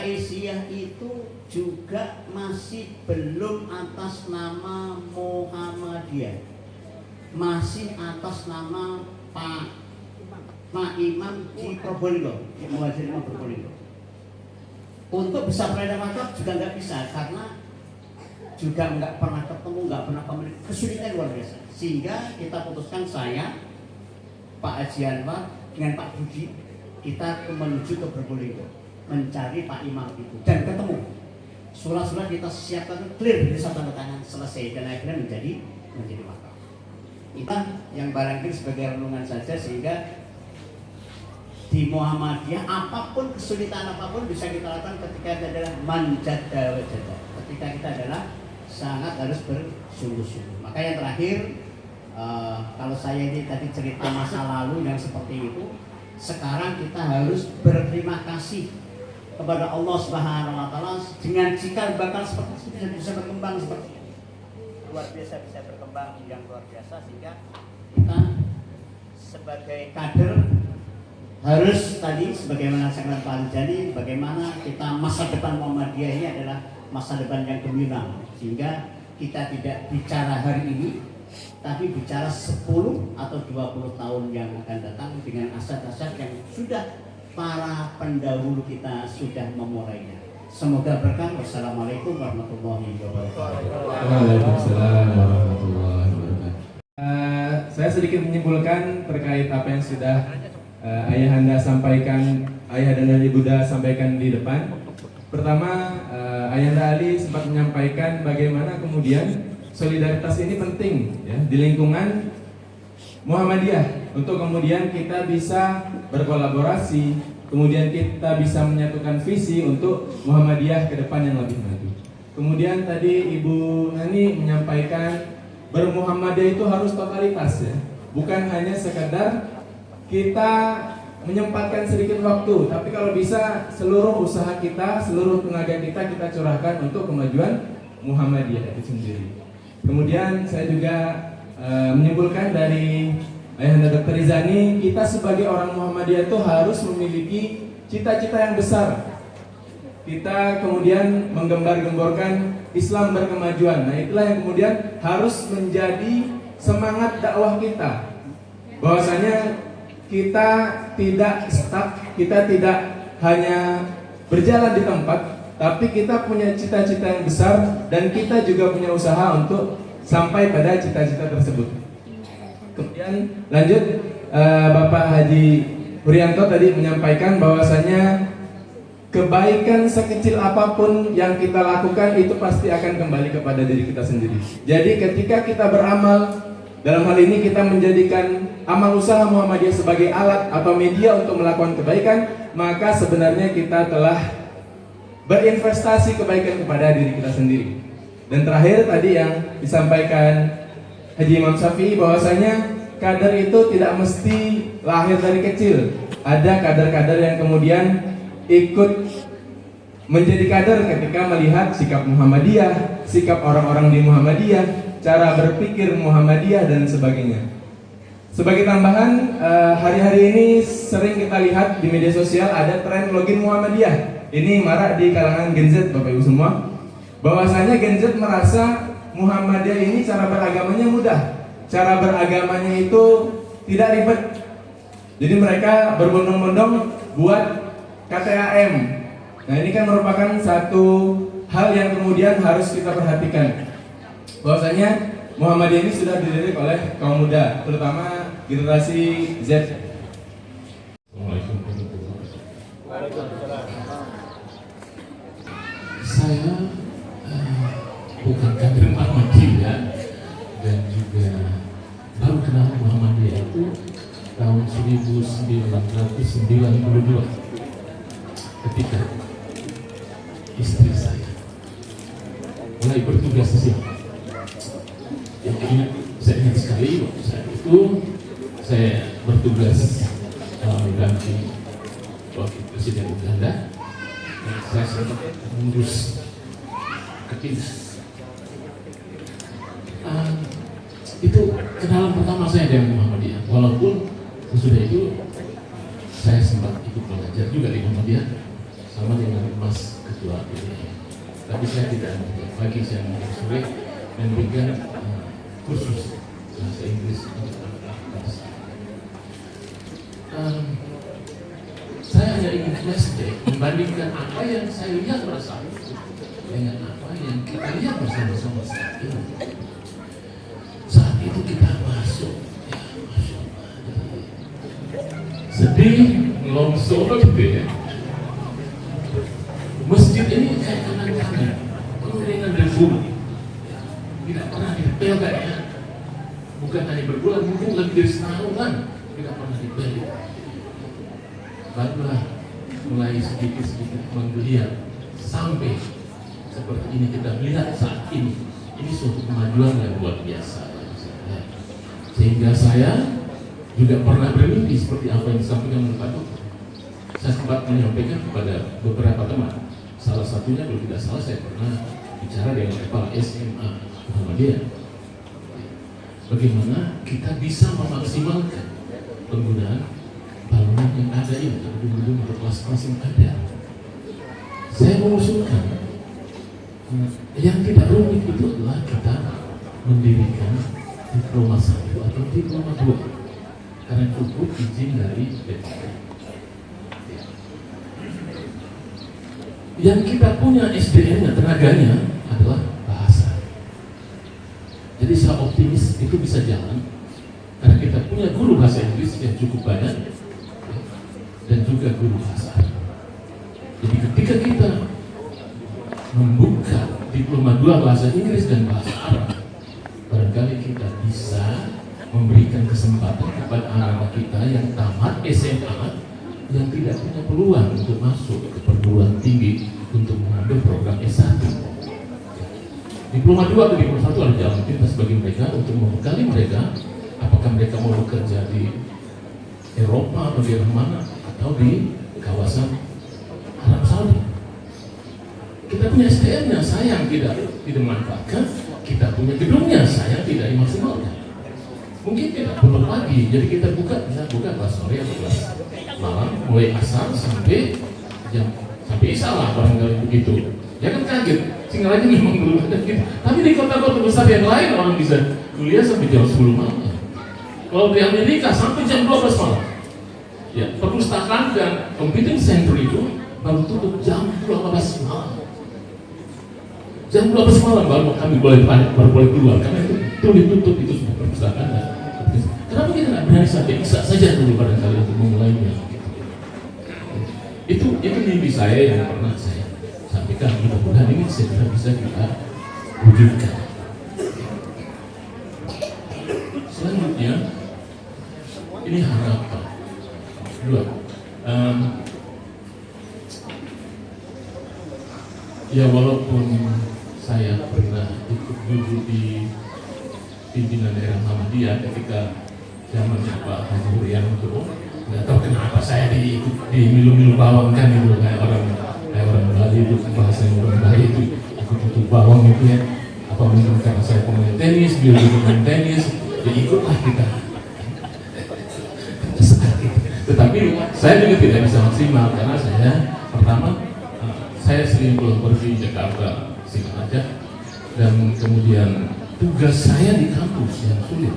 Isiyah itu juga masih belum atas nama Muhammadiyah, masih atas nama Pak Imam di Probolinggo, Muhajir Imam Probolinggo. Untuk bisa beredar wakaf juga nggak bisa, karena juga nggak pernah ketemu, nggak pernah komunikasi, kesulitan luar biasa. Sehingga kita putuskan, saya, Pak Haji Anwar dengan Pak Budi, kita menuju ke Probolinggo mencari Pak Imam itu dan ketemu. Surat-surat kita siapkan clear, bisa tanda tangan, selesai, dan akhirnya menjadi wakaf. Itu yang barangkali sebagai renungan saja, sehingga di Muhammadiyah apapun kesulitan apapun bisa kita lakukan ketika kita adalah manjada wajada, ketika kita adalah sangat harus bersungguh-sungguh. Maka yang terakhir, kalau saya ini tadi cerita masa lalu yang seperti itu, sekarang kita harus berterima kasih kepada Allah Subhanahu wa Ta'ala dengan cikal bakal seperti itu bisa berkembang seperti ini. Luar biasa, bisa berkembang yang luar biasa, sehingga kita sebagai kader harus tadi sebagaimana saya Pak Alijani, bagaimana kita masa depan Muhammadiyah ini adalah masa depan yang gemilang, sehingga kita tidak bicara hari ini tapi bicara 10 atau 20 tahun yang akan datang dengan asas-asas yang sudah para pendahulu kita sudah memulainya. Semoga berkah. Wassalamualaikum warahmatullahi wabarakatuh. Waalaikumsalam warahmatullahi wabarakatuh. Saya sedikit menyimpulkan terkait apa yang sudah Ayahanda sampaikan, Ayah dan Ibunda sampaikan di depan. Pertama, Ayahanda Ali sempat menyampaikan bagaimana kemudian solidaritas ini penting ya di lingkungan Muhammadiyah untuk kemudian kita bisa berkolaborasi, kemudian kita bisa menyatukan visi untuk Muhammadiyah ke depan yang lebih maju. Kemudian tadi Ibu Nani menyampaikan bermuhammadiyah itu harus totalitas ya, bukan hanya sekedar kita menyempatkan sedikit waktu, tapi kalau bisa seluruh usaha kita, seluruh tenaga kita curahkan untuk kemajuan Muhammadiyah itu sendiri. Kemudian saya juga menyimpulkan dari Ayahanda Dr. Rizani, kita sebagai orang Muhammadiyah itu harus memiliki cita-cita yang besar. Kita kemudian menggembar-gemborkan Islam berkemajuan. Nah, itulah yang kemudian harus menjadi semangat dakwah kita. Bahwasanya kita tidak stuck, kita tidak hanya berjalan di tempat, tapi kita punya cita-cita yang besar dan kita juga punya usaha untuk sampai pada cita-cita tersebut. Kemudian lanjut, Bapak Haji Hurianto tadi menyampaikan bahwasanya kebaikan sekecil apapun yang kita lakukan itu pasti akan kembali kepada diri kita sendiri. Jadi ketika kita beramal, dalam hal ini kita menjadikan amal usaha Muhammadiyah sebagai alat atau media untuk melakukan kebaikan, maka sebenarnya kita telah berinvestasi kebaikan kepada diri kita sendiri. Dan terakhir tadi yang disampaikan Haji Imam Syafi'i, bahwasanya kader itu tidak mesti lahir dari kecil. Ada kader-kader yang kemudian ikut menjadi kader ketika melihat sikap Muhammadiyah, sikap orang-orang di Muhammadiyah, cara berpikir Muhammadiyah dan sebagainya. Sebagai tambahan, hari-hari ini sering kita lihat di media sosial ada tren login Muhammadiyah. Ini marak di kalangan Gen Z, Bapak Ibu semua. Bahwasanya Gen Z merasa Muhammadiyah ini cara beragamanya mudah, cara beragamanya itu tidak ribet. Jadi mereka berbondong-bondong buat KTAM. Nah, ini kan merupakan satu hal yang kemudian harus kita perhatikan. Bahwasanya Muhammadiyah ini sudah didirikan oleh kaum muda, terutama generasi Z. Saya bukan kader Muhammadiyah dan juga baru kenal Muhammadiyah itu tahun 1992 ketika istri saya mulai bertugas di sini. Saya ingat sekali waktu saat itu saya bertugas mengganti wakil presiden Uganda. Saya sempat mengurus Kekinah. Itu kenalan pertama saya dengan Muhammadiyah. Walaupun sesudah itu saya sempat ikut belajar juga di Muhammadiyah sama dengan Mas Ketua PDI. Tapi saya tidak mengajar pagi, saya mengajar sore dan memberikan kursus bahasa Inggris untuk anak-anak. Saya hanya ingin flashback membandingkan apa yang saya lihat pada saat itu dengan apa yang kita lihat bersama-sama saat ini. Saat itu kita masuk, ya Masya Allah, sedih, longsor gitu ya. Masjid ini kayak kanan-kanan, keringan dan bumi, tidak pernah dipel kayaknya. Bukan hanya berbulan, mungkin lebih dari setahunan tidak pernah dipel. Barulah mulai sedikit-sedikit menggeliat sampai seperti ini kita lihat saat ini. Ini suatu kemajuan yang luar biasa. Sehingga saya juga pernah bermimpi seperti apa yang disampaikan oleh Pak Dokter. Saya sempat menyampaikan kepada beberapa teman. Salah satunya kalau tidak salah saya pernah bicara dengan kepala SMA Muhammadiyah. Bagaimana kita bisa memaksimalkan penggunaan bangunan yang ada ini, gedung-gedung untuk kelas-kelas yang ada. Saya mengusulkan yang tidak rumit itu adalah kita mendirikan diploma 1 atau diploma 2 karena cukup izin dari BPK. Yang kita punya SDM-nya, tenaganya adalah bahasa. Jadi saya optimis itu bisa jalan karena kita punya guru bahasa Inggris yang cukup banyak dan juga guru bahasa Arab. Jadi ketika kita membuka diploma 2 bahasa Inggris dan bahasa Arab, barangkali kita bisa memberikan kesempatan kepada anak-anak kita yang tamat SMA yang tidak punya peluang untuk masuk ke perguruan tinggi untuk mengambil program S1. Diploma 2 atau diploma 1 ada jalan pintas bagi mereka untuk membekali mereka apakah mereka mau bekerja di Eropa atau di mana atau di kawasan Arab Saudi. Kita punya SDM-nya sayang tidak dimanfaatkan, kita punya gedungnya sayang tidak dimaksimalkan. Mungkin kita perlu pagi, jadi kita bisa buka kelas sore atau kelas malam mulai asar sampai isya lah barangkali begitu. Jangan kaget, Singaraja memang belum ada gitu. Tapi di kota-kota besar yang lain orang bisa kuliah sampai jam 10 malam. Kalau di Amerika sampai jam 12 malam. Ya, perpustakaan dan computing center itu baru tutup jam 12 malam. Jam 12 malam baru kami boleh keluar karena itu ditutup, itu sudah perpustakaan. Kenapa kita nggak berani sampai isya saja dulu barangkali untuk memulainya? Itu mimpi saya yang pernah saya sampaikan. Mudah-mudahan ini segera bisa kita wujudkan. Selanjutnya, ini harapan. Dua, ya walaupun saya pernah ikut duduk di pimpinan daerah Muhammadiyah ketika zaman Pak Haji Hurianto, nggak tahu kenapa saya diikut di milu-milu bawang kan itu kayak orang Bali itu bahasa orang Bali itu ikut bawang itu ya, apa mungkin karena saya pemain tenis, dia pemain tenis, ya ikutlah kita. Tetapi saya juga tidak bisa maksimal karena saya pertama saya sering pulang pergi Jakarta, Singaraja, dan kemudian tugas saya di kampus yang sulit.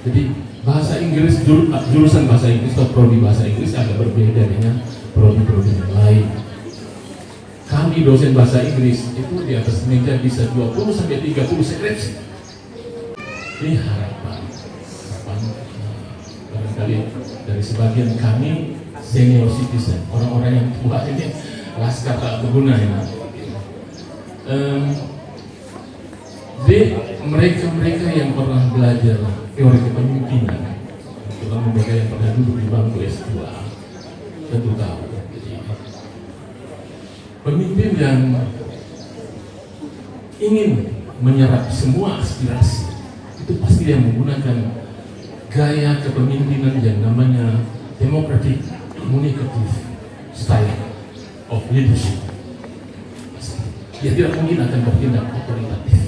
Jadi bahasa Inggris, jurusan bahasa Inggris atau prodi bahasa Inggris agak berbeda dengan prodi-prodi yang lain. Kami dosen bahasa Inggris itu di atas meja bisa 20 sampai 30 skripsi. Ini harapan barangkali dari sebagian kami senior citizen, orang-orang yang tua ini laskar tak berguna ya. Jadi mereka yang pernah belajar teori kepemimpinan, terutama mereka yang pernah duduk di bangku S2, tentu tahu. Jadi, pemimpin yang ingin menyerap semua aspirasi itu pasti yang menggunakan gaya kepemimpinan yang namanya democratic communicative style of leadership. Dia tidak mungkin akan bertindak otoritatif.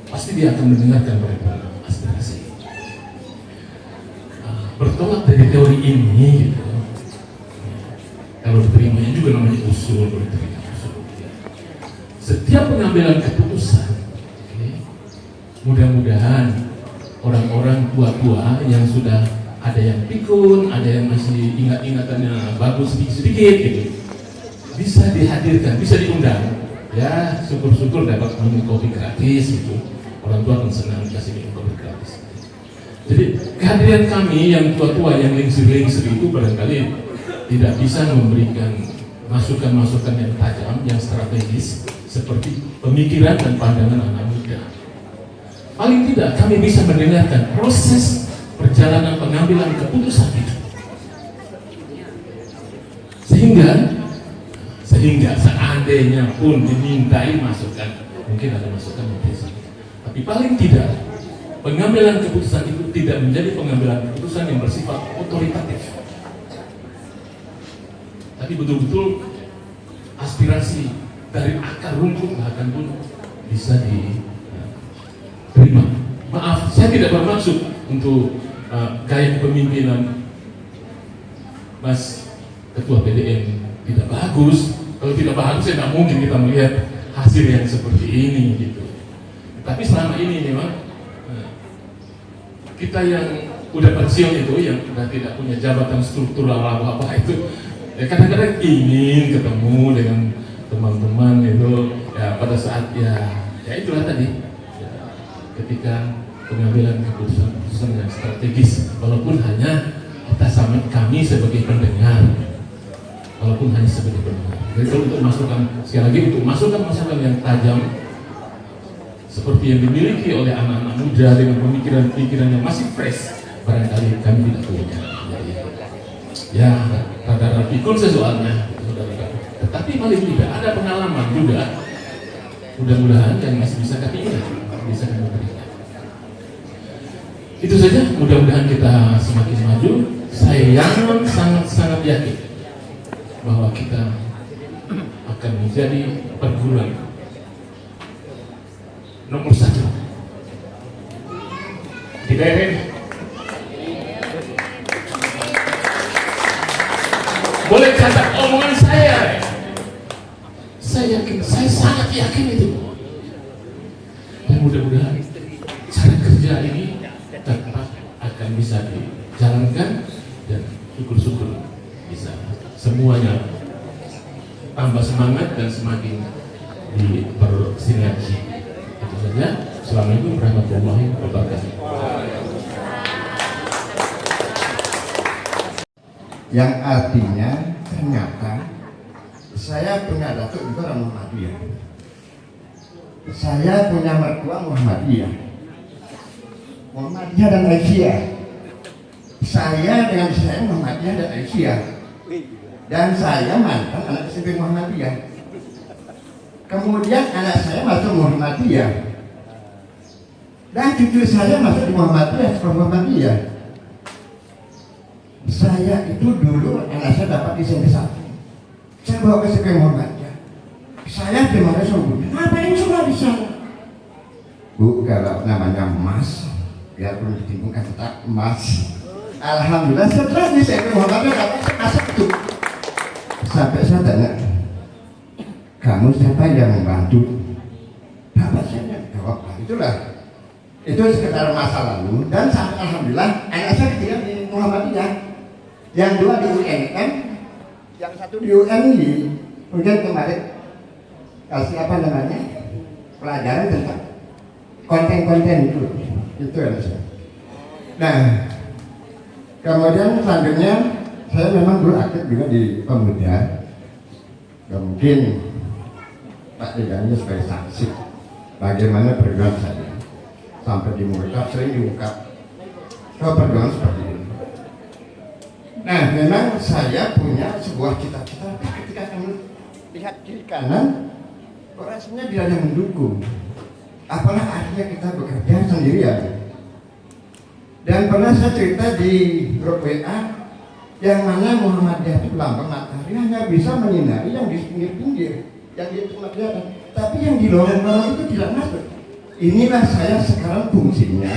Pasti dia akan mendengarkan mereka aspirasi. Bertolak dari teori ini, gitu. Kalau diterimanya juga namanya usul, diterima usul. Setiap pengambilan keputusan, mudah-mudahan orang-orang tua-tua yang sudah ada yang pikun, ada yang masih ingat-ingatannya bagus sedikit-sedikit, gitu, bisa dihadirkan, bisa diundang. Ya, syukur-syukur dapat minum kopi gratis, gitu. Orang tua akan senang dikasih minum kopi gratis. Jadi kehadiran kami yang tua-tua yang lingsir-lingsir itu barangkali tidak bisa memberikan masukan-masukan yang tajam, yang strategis seperti pemikiran dan pandangan anak muda. Paling tidak kami bisa mendengarkan proses perjalanan pengambilan keputusan itu. Sehingga seandainya pun dimintai masukan, mungkin ada masukan yang tapi paling tidak pengambilan keputusan itu tidak menjadi pengambilan keputusan yang bersifat otoritatif, tapi betul-betul aspirasi dari akar rumput bahkan pun bisa diterima. Maaf, saya tidak bermaksud untuk gaya kepemimpinan Mas Ketua PDM tidak bagus. Kalau tidak bagus, saya tidak mungkin kita melihat hasil yang seperti ini, gitu. Tapi selama ini memang kita yang udah pensiun itu, yang sudah tidak punya jabatan struktural apa-apa itu, ya kadang-kadang ingin ketemu dengan teman-teman itu, ya pada saat ya itulah tadi, ya, ketika pengambilan keputusan yang strategis, walaupun hanya kami sebagai pendengar, walaupun hanya sebagai pendengar. Jadi untuk masukan, sekali lagi untuk masukan yang tajam seperti yang dimiliki oleh anak-anak muda dengan pemikiran-pemikiran yang masih fresh, barangkali kami tidak punya. Ya, rada-rada pikun soalnya, tetapi paling tidak ada pengalaman juga. Mudah-mudahan yang masih bisa kami ingat, bisa kami berikan. Itu saja. Mudah-mudahan kita semakin maju. Saya sangat yakin bahwa kita akan menjadi perguruan nomor 1 di daerah. Boleh catat omongan saya. Saya yakin, saya sangat yakin itu. Dan mudah-mudahan cara kerja ini tetap akan bisa dijalankan dan syukur-syukur bisa semuanya tambah semangat dan semakin bersinergi. Itu saja. Assalamualaikum warahmatullahi wabarakatuh. Yang artinya ternyata saya punya datuk juga orang Muhammadiyah. Saya punya mertua Muhammadiyah. Muhammadiyah dan Aisyah. Saya dengan saya Muhammadiyah dan Aisyah. Dan saya mantan anak SMP Muhammadiyah. Kemudian anak saya masuk Muhammadiyah. Dan cucu saya masuk di Muhammadiyah, sekolah Muhammadiyah. Saya itu dulu anak saya dapat di SMP 1. Saya bawa ke SMP Muhammadiyah. Saya dimana sungguh. Ngapain sekolah di sana? Bu, kalau namanya emas, biarpun ditimbulkan tetap emas. Alhamdulillah setelah di SMP Muhammadiyah dapat A1. Sampai saya tanya, kamu siapa yang membantu? Bapak saya jawab, itulah. Itu sekedar masa lalu. Dan sampai alhamdulillah anak saya ketika di Muhammadiyah, yang dua di UNM, yang satu di UNI. Kemudian kemarin kasih apa namanya pelajaran tentang konten-konten itu anak saya. Nah, kemudian selanjutnya saya memang dulu aktif juga di pemuda. Dan mungkin Pak Dedanya sebagai saksi. bagaimana perjuangan saya sampai di muka sering diungkap kalau perjuangan seperti ini. Nah, memang saya punya sebuah cita-cita ketika kamu lihat kiri kanan, kok rasanya tidak ada mendukung. Apalah artinya kita bekerja sendirian. Dan pernah saya cerita di grup WA yang mana Muhammadiyah itu lambang matahari hanya bisa menyinari yang di pinggir-pinggir, yang di tengah kelihatan, tapi yang di lorong-lorong itu tidak masuk. Inilah saya sekarang fungsinya.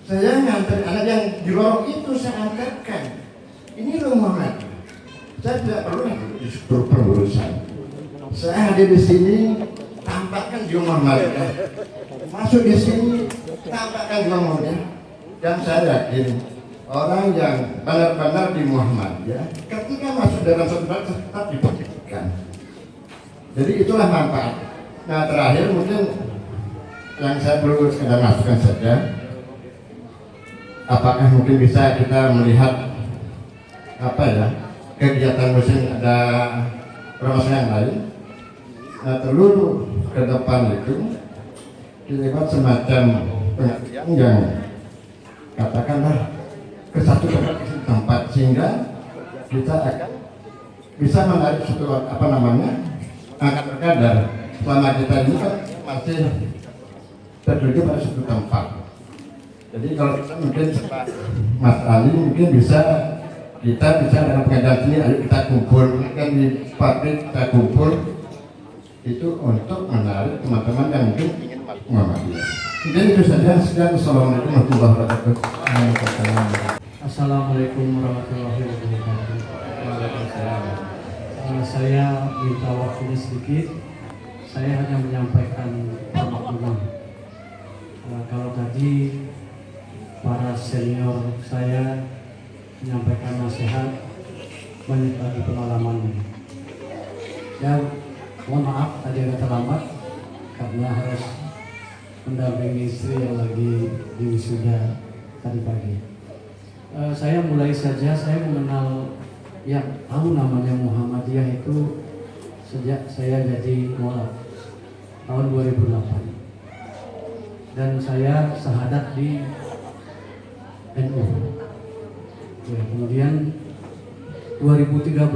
Saya ngantar anak yang di lorong itu saya antarkan. Ini loh Muhammad. Saya tidak perlu di struktur pengurusan. Saya hadir di sini, tampakkan jiwa Muhammadiyah. Masuk di sini, tampakkan jiwa Muhammadiyah. Dan saya yakin orang yang benar-benar di Muhammadiyah, ketika masuk dalam satu tempat tetap diperhatikan. Jadi itulah manfaat. Nah, terakhir mungkin yang saya perlu sekedar masukkan saja. Apakah mungkin bisa kita melihat kegiatan muslim ada promosi yang lain? Nah, perlu ke depan itu dibuat semacam pengertian yang katakanlah ke satu tempat sehingga kita akan bisa menarik satu angkat berkadar. Selama kita ini kan masih tertuju pada satu tempat. Jadi kalau kita mungkin Mas Ali mungkin bisa dalam pengajian sini, ayo kita kumpul, kan di pabrik kita kumpul itu untuk menarik teman-teman yang mungkin ingin masuk Muhammadiyah. Mungkin itu saja. Sekian. Assalamualaikum warahmatullahi wabarakatuh. Assalamualaikum warahmatullahi wabarakatuh. Saya minta waktunya sedikit. Saya hanya menyampaikan permakluman. Kalau tadi para senior saya menyampaikan nasihat, banyak lagi pengalamannya. Ya, mohon maaf tadi agak terlambat karena harus mendampingi istri yang lagi di wisuda tadi pagi. Saya mulai saja, saya mengenal yang tahu namanya Muhammadiyah itu sejak saya jadi mualaf tahun 2008. Dan saya syahadat di NU. Ya, kemudian 2013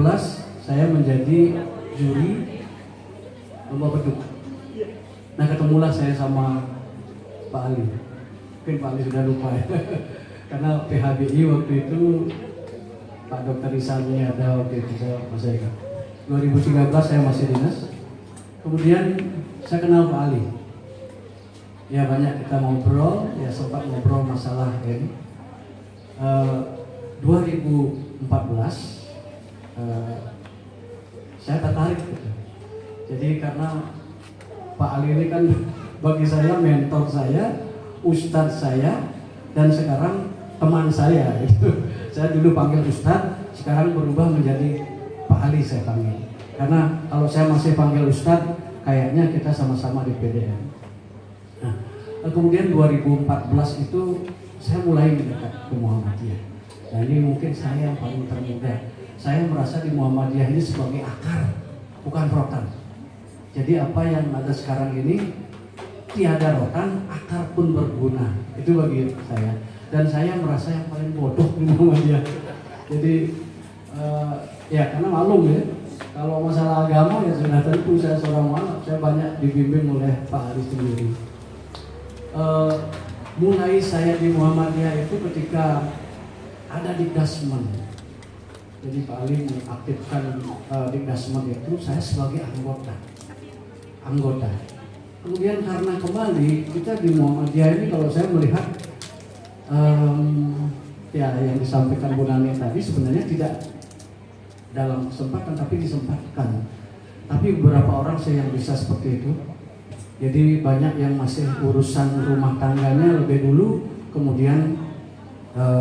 saya menjadi juri lomba beduk. Nah, ketemulah saya sama Pak Ali. Mungkin Pak Ali sudah lupa ya. Karena PHBI waktu itu Pak Dr. Isami ada waktu itu, saya masih ingat. 2013 saya masih dinas. Kemudian saya kenal Pak Ali. Ya, banyak kita ngobrol, ya sempat ngobrol masalah ini. 2014 saya tertarik gitu. Jadi karena Pak Ali ini kan bagi saya mentor saya, ustadz saya, dan sekarang teman saya gitu. Saya dulu panggil ustadz, sekarang berubah menjadi Pak Ali saya panggil. Karena kalau saya masih panggil ustadz, kayaknya kita sama-sama di PDN. Nah, kemudian 2014 itu saya mulai mendekat ke Muhammadiyah. Nah, ini mungkin saya yang paling termuda. Saya merasa di Muhammadiyah ini sebagai akar, bukan rotan. Jadi apa yang ada sekarang ini tiada rotan, akar pun berguna. Itu bagi saya. Dan saya merasa yang paling bodoh di Muhammadiyah. Jadi ya karena malum ya. Kalau masalah agama ya sudah tentu saya seorang mualaf. Saya banyak dibimbing oleh Pak Ari sendiri. Mulai saya di Muhammadiyah itu ketika ada Dikdasmen. Jadi Pak Ali mengaktifkan Dikdasmen itu, saya sebagai anggota. Kemudian karena kembali kita di Muhammadiyah ini, kalau saya melihat ya yang disampaikan Bu Nani tadi sebenarnya tidak dalam kesempatan tapi disempatkan. Tapi beberapa orang saya yang bisa seperti itu. Jadi banyak yang masih urusan rumah tangganya lebih dulu, kemudian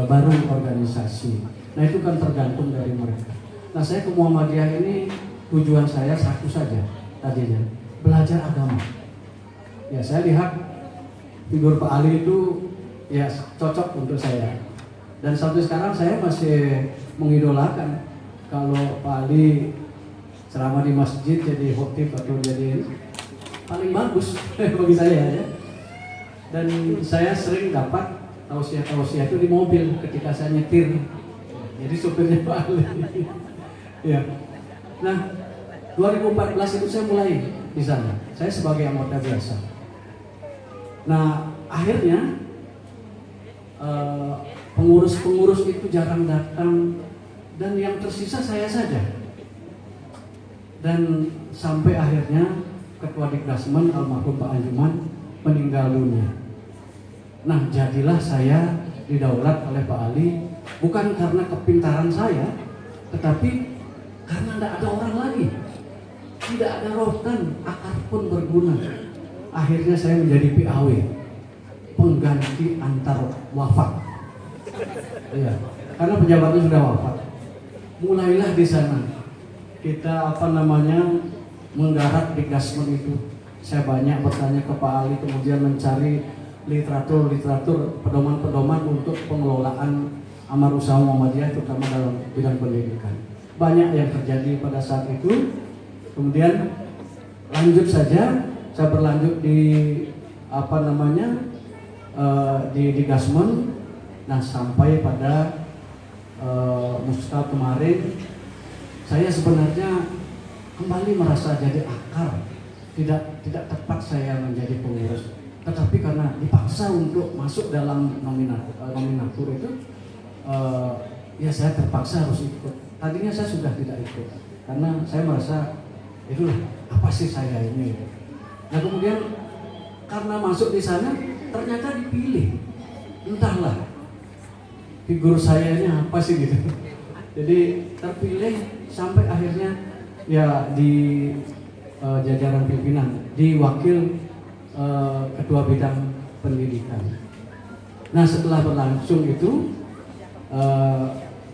baru organisasi. Nah, itu kan tergantung dari mereka. Nah, saya ke Muhammadiyah ini tujuan saya satu saja tadinya, belajar agama. Ya, saya lihat figur Pak Ali itu ya cocok untuk saya. Dan sampai sekarang saya masih mengidolakan kalau Pak Ali ceramah di masjid jadi khotib atau jadi paling bagus bagi saya ya. Dan saya sering dapat tausiah-tausiah itu di mobil ketika saya nyetir. Jadi supirnya Pak Ali. Ya. Nah, 2014 itu saya mulai di sana. Saya sebagai anggota biasa. Nah, akhirnya pengurus-pengurus itu jarang datang dan yang tersisa saya saja. Dan sampai akhirnya Ketua Dikdasmen almarhum Pak Anjuman meninggal dunia. Nah, jadilah saya didaulat oleh Pak Ali bukan karena kepintaran saya, tetapi karena tidak ada orang lagi, tidak ada rotan, akar pun berguna. Akhirnya saya menjadi PAW, pengganti antar wafat. Iya, karena pejabatnya sudah wafat. Mulailah di sana kita menggarap Dikdasmen itu. Saya banyak bertanya ke Pak Ali, kemudian mencari literatur pedoman-pedoman untuk pengelolaan amar usaha Muhammadiyah terutama dalam bidang pendidikan. Banyak yang terjadi pada saat itu. Kemudian lanjut saja, saya berlanjut di di Dikdasmen. Nah, sampai pada Muskal kemarin saya sebenarnya kembali merasa jadi akar. Tidak tepat saya menjadi pengurus, tetapi karena dipaksa untuk masuk dalam nominatur itu, ya saya terpaksa harus ikut. Tadinya saya sudah tidak ikut karena saya merasa itulah apa sih saya ini. Nah, kemudian karena masuk di sana ternyata dipilih, entahlah figur saya ini apa sih gitu. Jadi terpilih sampai akhirnya ya di jajaran pimpinan, di wakil ketua bidang pendidikan. Nah, setelah berlangsung itu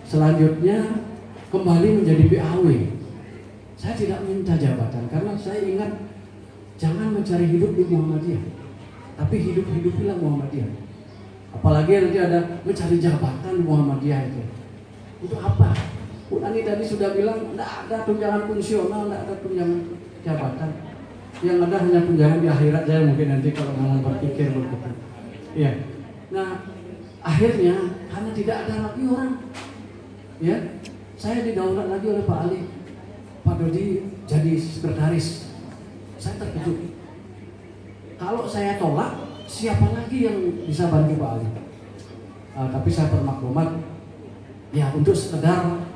selanjutnya kembali menjadi PAW. Saya tidak minta jabatan karena saya ingat jangan mencari hidup di Muhammadiyah, tapi hidup-hidupilah Muhammadiyah. Apalagi nanti ada mencari jabatan di Muhammadiyah itu apa? Unani tadi sudah bilang tidak ada tunjangan fungsional, tidak ada tunjangan jabatan. Yang ada hanya tunjangan di akhirat saja mungkin nanti kalau mau berpikir begitu. Iya. Nah, akhirnya karena tidak ada lagi orang, ya, saya didaulat lagi oleh Pak Ali. Pak Dodi jadi sekretaris. Saya terkejut. Kalau saya tolak, siapa lagi yang bisa bantu Pak Ali? Tapi saya bermaklumat, ya untuk sekedar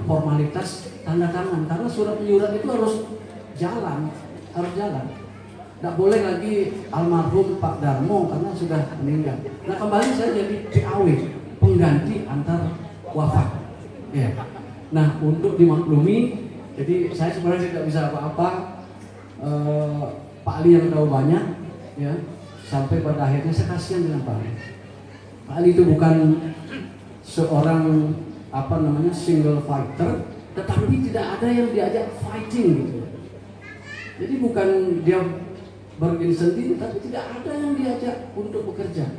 formalitas tanda tangan, karena surat menyurat itu harus jalan. Tidak boleh lagi almarhum Pak Darmo karena sudah meninggal. Nah, kembali saya jadi PAW, pengganti antar wafat. Ya. Nah, untuk dimaklumi, jadi saya sebenarnya tidak bisa apa-apa. Pak Ali yang tahu banyak, ya. Sampai pada akhirnya saya kasihan dengan Pak Ali. Pak Ali itu bukan seorang single fighter, tetapi tidak ada yang diajak fighting gitu. Jadi bukan dia berdiri sendiri, tapi tidak ada yang diajak untuk bekerja.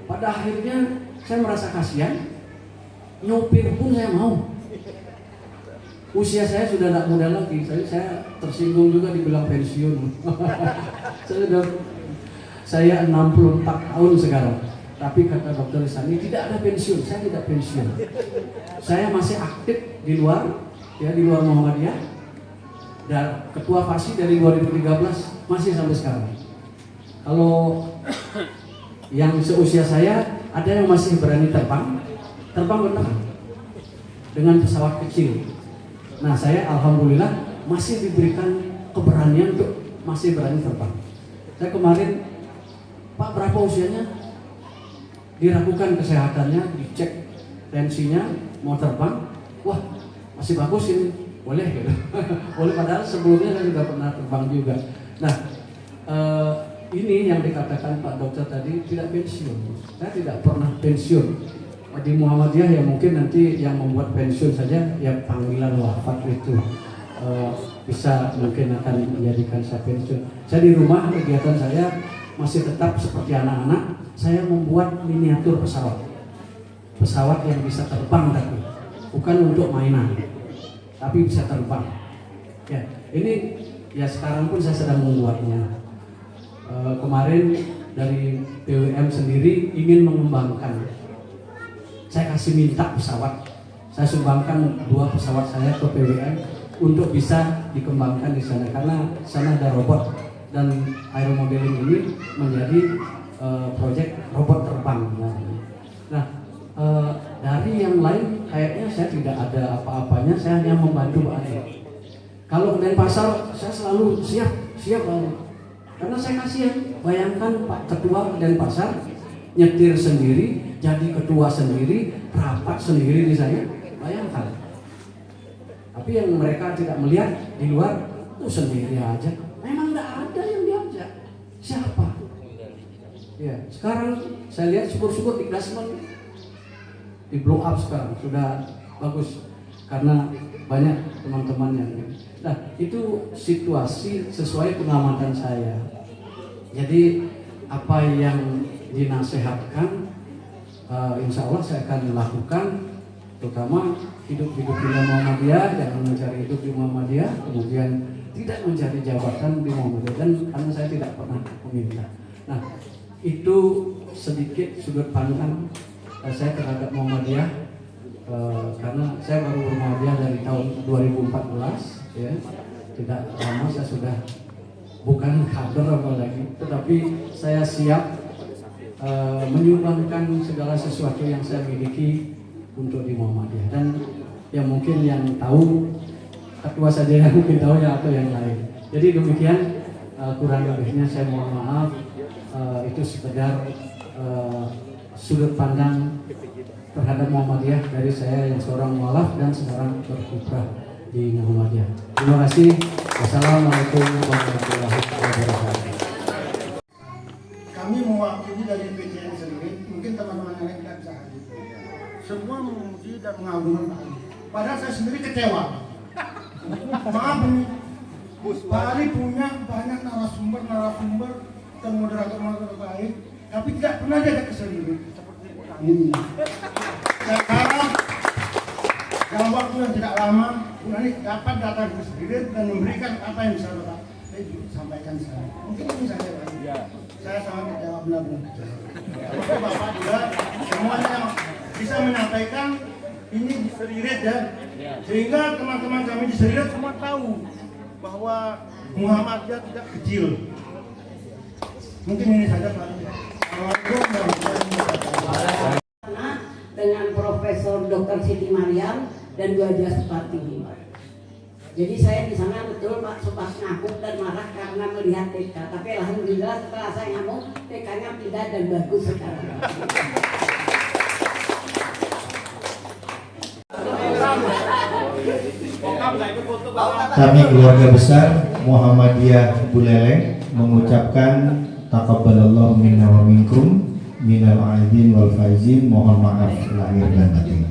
Pada akhirnya saya merasa kasihan, nyopir pun saya mau. Usia saya sudah tidak muda lagi, saya tersinggung juga dibilang pensiun. Saya 64 tahun sekarang. Tapi kata Dr. Lisani tidak ada pensiun, saya tidak pensiun. Saya masih aktif di luar Muhammadiyah. Dan ketua FASI dari 2013 masih sampai sekarang. Kalau yang seusia saya ada yang masih berani terbang benar dengan pesawat kecil. Nah, saya alhamdulillah masih diberikan keberanian untuk masih berani terbang. Saya kemarin, Pak berapa usianya? Diragukan kesehatannya, dicek tensinya, mau terbang, wah masih bagus ini, boleh gitu. Boleh, padahal sebelumnya saya sudah pernah terbang juga. Nah, ini yang dikatakan Pak Dokter tadi tidak pensiun. Saya tidak pernah pensiun. Di Muhammadiyah ya mungkin nanti yang membuat pensiun saja ya panggilan wafat itu bisa mungkin akan menjadikan saya pensiun. Saya di rumah kegiatan saya masih tetap seperti anak-anak. Saya membuat miniatur pesawat yang bisa terbang, tapi bukan untuk mainan, tapi bisa terbang. Ya, ini Ya sekarang pun saya sedang membuatnya. Kemarin dari BWM sendiri ingin mengembangkan. Saya kasih minta pesawat. Saya sumbangkan 2 pesawat saya ke BWM untuk bisa dikembangkan di sana karena sana ada robot dan aeromodeling ini menjadi proyek robot terbang. Nah, dari yang lain kayaknya saya tidak ada apa-apanya, saya hanya membantu aja. Kalau ke Denpasar saya selalu siap karena saya kasihan. Bayangkan Pak Ketua Denpasar nyetir sendiri, jadi ketua sendiri, rapat sendiri di sana. Bayangkan. Tapi yang mereka tidak melihat di luar itu sendiri aja. Memang tidak ada yang diajak. Siapa? Ya, sekarang saya lihat syukur-syukur di Glassman di blow up sekarang sudah bagus karena banyak teman-teman yang. Nah, itu situasi sesuai pengamatan saya. Jadi apa yang dinasehatkan, insya Allah saya akan lakukan, terutama hidup di Muhammadiyah, jangan mencari hidup di Muhammadiyah, kemudian tidak mencari jabatan di Muhammadiyah, dan karena saya tidak pernah meminta. Nah, itu sedikit sudut pandang saya terhadap Muhammadiyah, karena saya baru bermuhammadiyah dari tahun 2014, ya, tidak lama saya sudah bukan kader apalagi, tetapi saya siap menyumbangkan segala sesuatu yang saya miliki untuk di Muhammadiyah. Dan yang mungkin yang tahu ketua saja yang mungkin tahu ya, atau yang lain. Jadi demikian kurang lebihnya saya mohon maaf, itu sekedar sudut pandang terhadap Muhammadiyah dari saya yang seorang mualaf dan sekarang berkiprah di Muhammadiyah. Terima kasih. Wassalamualaikum warahmatullahi wabarakatuh. Kami mewakili dari PJN sendiri, mungkin teman-teman yang lain tidak bisa hadir. Semua memuji dan mengagungkan Pak Ali. Padahal saya sendiri kecewa. Maaf ini, Pak Ali punya banyak narasumber dan moderator baik, tapi tidak pernah diajak ke sendiri seperti ini. Saya harap dalam waktu yang tidak lama, Bu Ali dapat datang ke sendiri dan memberikan apa yang bisa Bapak sampaikan di sana. Mungkin ini saja Pak. Saya sangat kecewa, benar-benar kecewa. Tapi Bapak juga semuanya yang bisa menyampaikan ini di Seriret ya, sehingga teman-teman kami di Seriret semua tahu bahwa Muhammadiyah tidak kecil. Mungkin ini saja Pak. Assalamualaikum warahmatullahi wabarakatuh. Dengan Profesor Dr. Siti Mariam dan Bu Haja Supati. Jadi saya di sana betul Pak sempat ngakuk dan marah karena melihat TK. Tapi alhamdulillah setelah saya ngamuk, TK-nya pindah dan bagus sekarang. Kami keluarga besar Muhammadiyah Buleleng mengucapkan taqabbalallahu minna wa minkum minal aidin wal faizin, mohon maaf lahir dan batin.